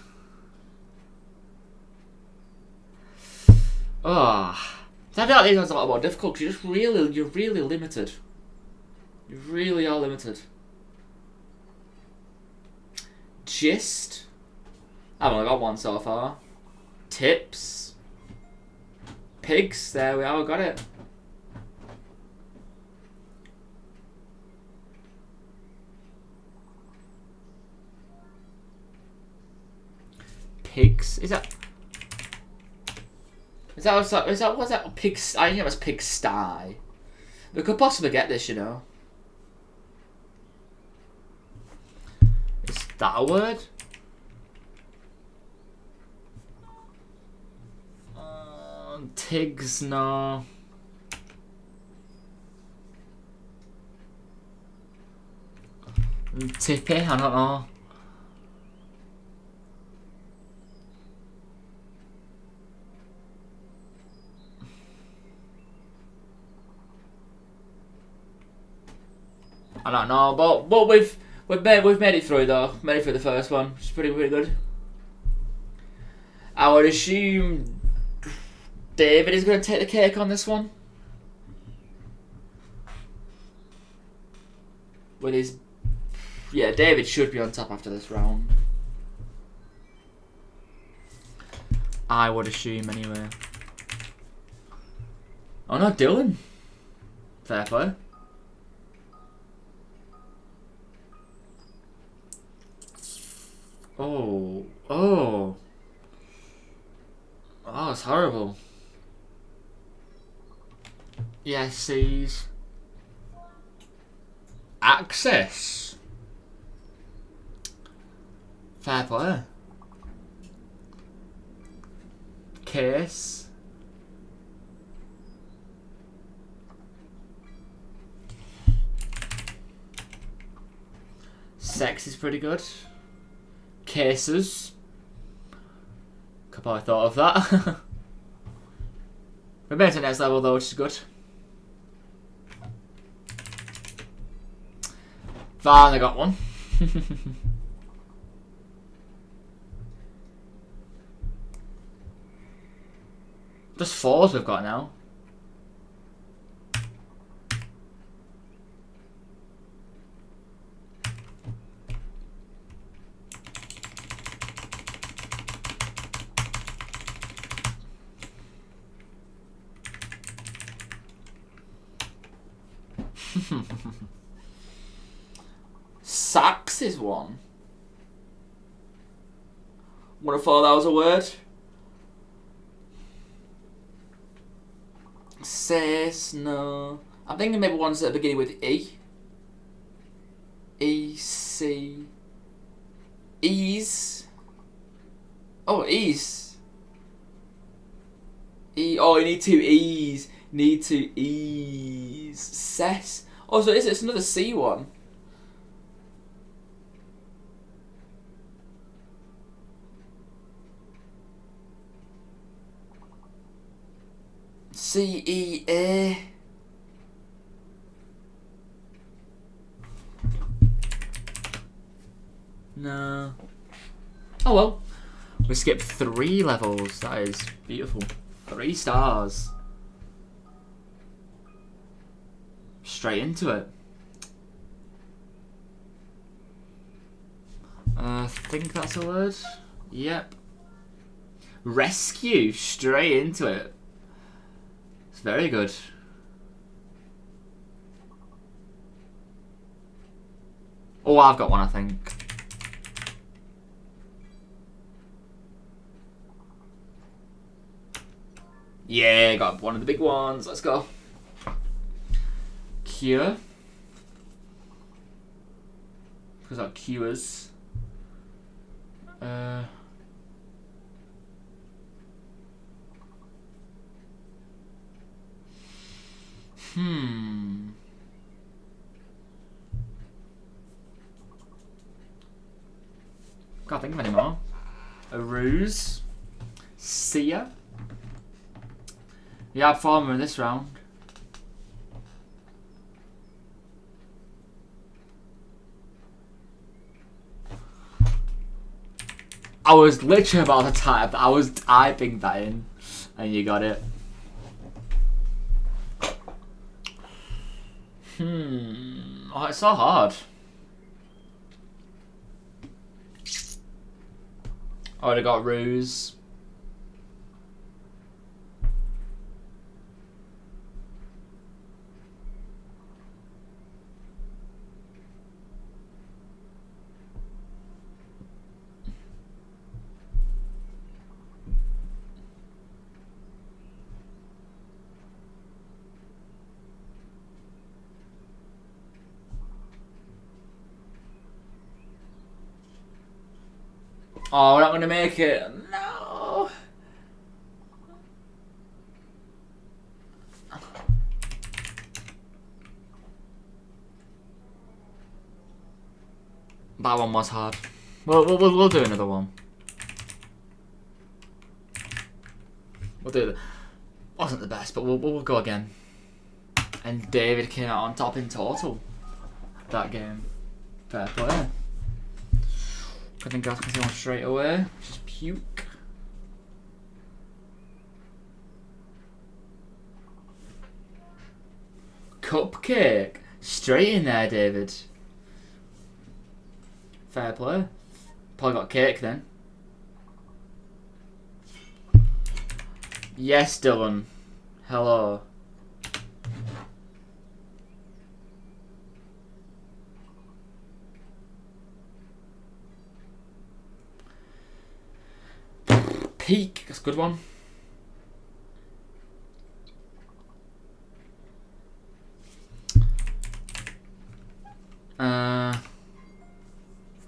Oh. I feel like these ones are a lot more difficult because you're really limited. You really are limited. Gist. I've only got one so far. Tips. Pigs. There we are. Got it. Pigs. Is that what's that? Pigs. I think it was pigsty. We could possibly get this, you know. Is that a word? Tigs, no. Tippy, I don't know. I don't know, but we've made it through though. Made it through the first one, which is pretty good. I would assume David is going to take the cake on this one. With his... Yeah, David should be on top after this round. I would assume anyway. Oh no, Dylan. Fair play. Oh. Oh. Oh, it's horrible. Yeah, C's. Access. Fair play. Case. Sex is pretty good. Cases. Could probably thought of that. We made it to the next level though, which is good. Finally got one. Just 4s we've got now. Sax is one. Would have thought that was a word. Says, no. I'm thinking maybe ones that are beginning with E. E, C. Ease. Oh, ease. E. Oh, you need to ease. Need to ease. Cess. Oh, so it's another C one. C-E-A. No. Oh well. We skipped 3 levels. That is beautiful. 3 stars. Straight into it. I think that's a word. Yep. Rescue. Straight into it. It's very good. Oh, I've got one, I think. Yeah, got one of the big ones. Let's go. Cure. Because that cures. Can't think of any more. A ruse. Sia. Yeah, I'm farmer in this round. I was literally about to type. I was typing that in, and you got it. Oh, it's so hard. I already got ruse. Oh, we're not going to make it. No. That one was hard. We'll do another one. We'll do it. Wasn't the best, but we'll go again. And David came out on top in total that game. Fair play. I think I can see one straight away. Just puke. Cupcake. Straight in there, David. Fair play. Probably got cake then. Yes, Dylan. Hello. Peak. That's a good one.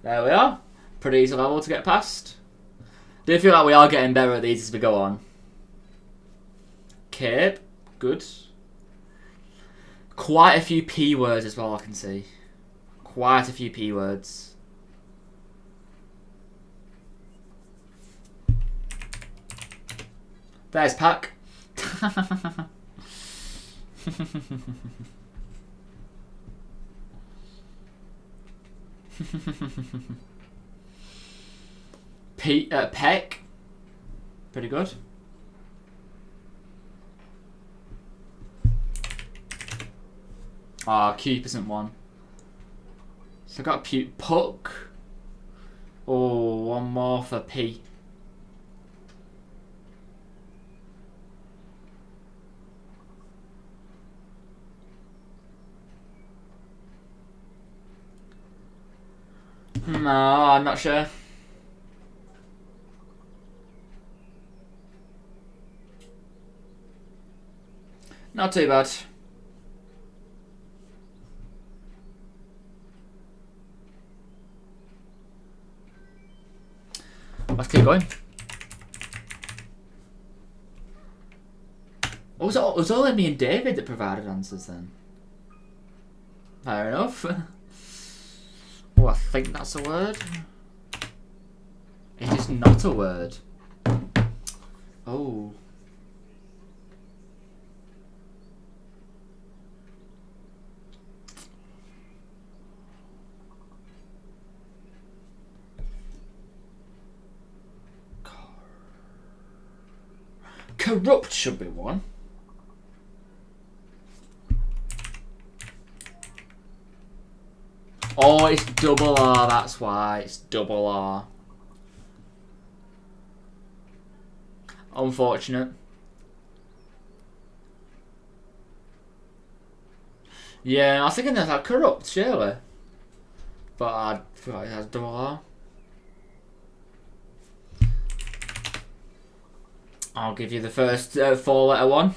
There we are. Pretty easy level to get past. Do feel like we are getting better at these as we go on. Cape. Good. Quite a few P words as well, I can see. Quite a few P words. There's Pack. Peck. Pretty good. Cube isn't one. So I got Puck. Oh, one more for P. No, I'm not sure. Not too bad. Let's keep going. Oh, it was only me and David that provided answers then. Fair enough. Oh, I think that's a word. It is not a word. Oh. Corrupt should be one. Oh, it's double R, that's why. It's double R. Unfortunate. Yeah, I was thinking that's like corrupt, surely. But I forgot it has double R. I'll give you the first 4-letter one.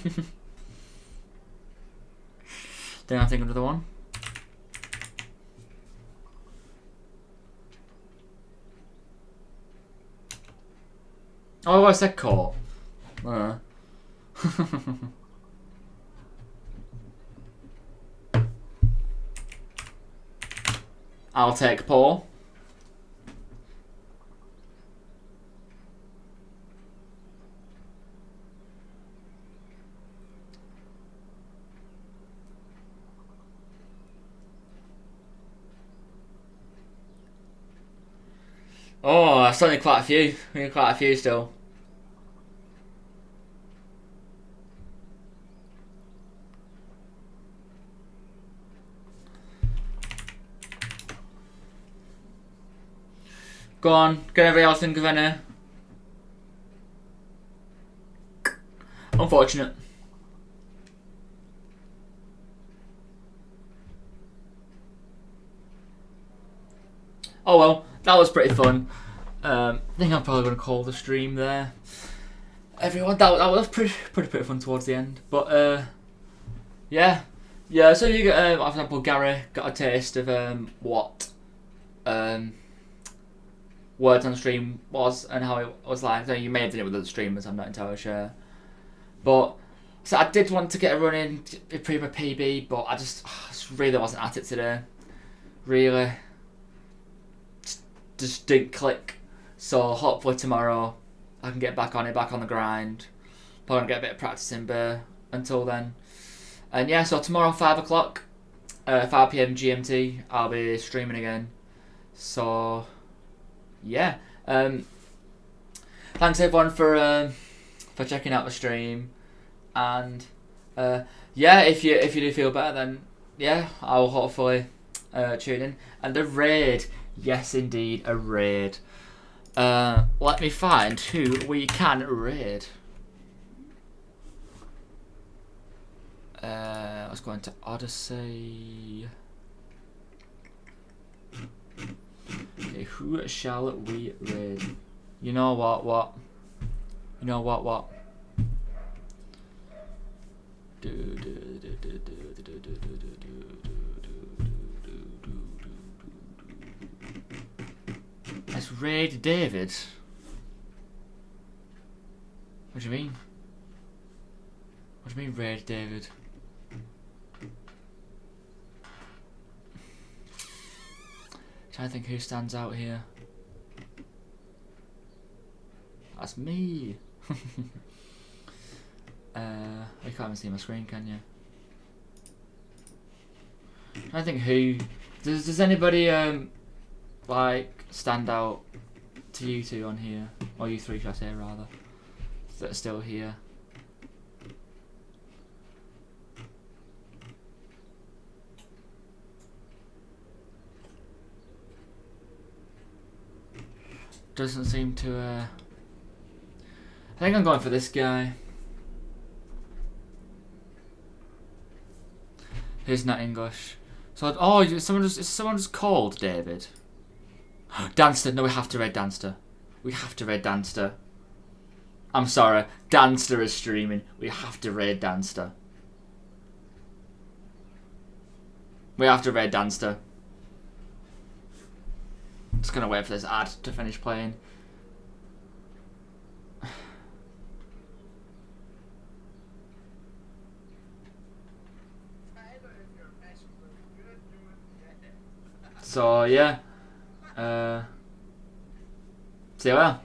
Then I'll think of another one. Oh, I said caught. I'll take Paul. Oh, that's only quite a few. We need quite a few still. Go on, can everybody else think of any? Unfortunate. Oh well, that was pretty fun. I think I'm probably going to call the stream there. Everyone, that was pretty fun towards the end. But yeah. So you get, for example, Gary got a taste of what words on the stream was and how it was like. So you may have done it with other streamers, I'm not entirely sure. But so I did want to get a run in, improve my PB, but I just really wasn't at it today. Really, just didn't click. So hopefully tomorrow I can get back on it, back on the grind. Probably get a bit of practice in there until then. And yeah, so tomorrow 5 o'clock, 5 PM GMT, I'll be streaming again. So yeah, thanks everyone for checking out the stream, and yeah, if you do feel better, then yeah, I'll hopefully tune in. And a raid, yes indeed, a raid. Let me find who we can raid. Let's go into Odyssey. Okay, who shall we raid? You know what? You know what? Just raid David? What do you mean? What do you mean raid David? Trying to think who stands out here. That's me. You can't even see my screen, can you? I think who does anybody like stand out to you two on here, or you three, should I say rather, that are still here? Doesn't seem to. I think I'm going for this guy. He's not English. So, oh, is someone just called David? Danster. No, we have to raid Danster. We have to raid Danster. I'm sorry. Danster is streaming. We have to raid Danster. We have to raid Danster. Just gonna wait for this ad to finish playing. So yeah, see you later.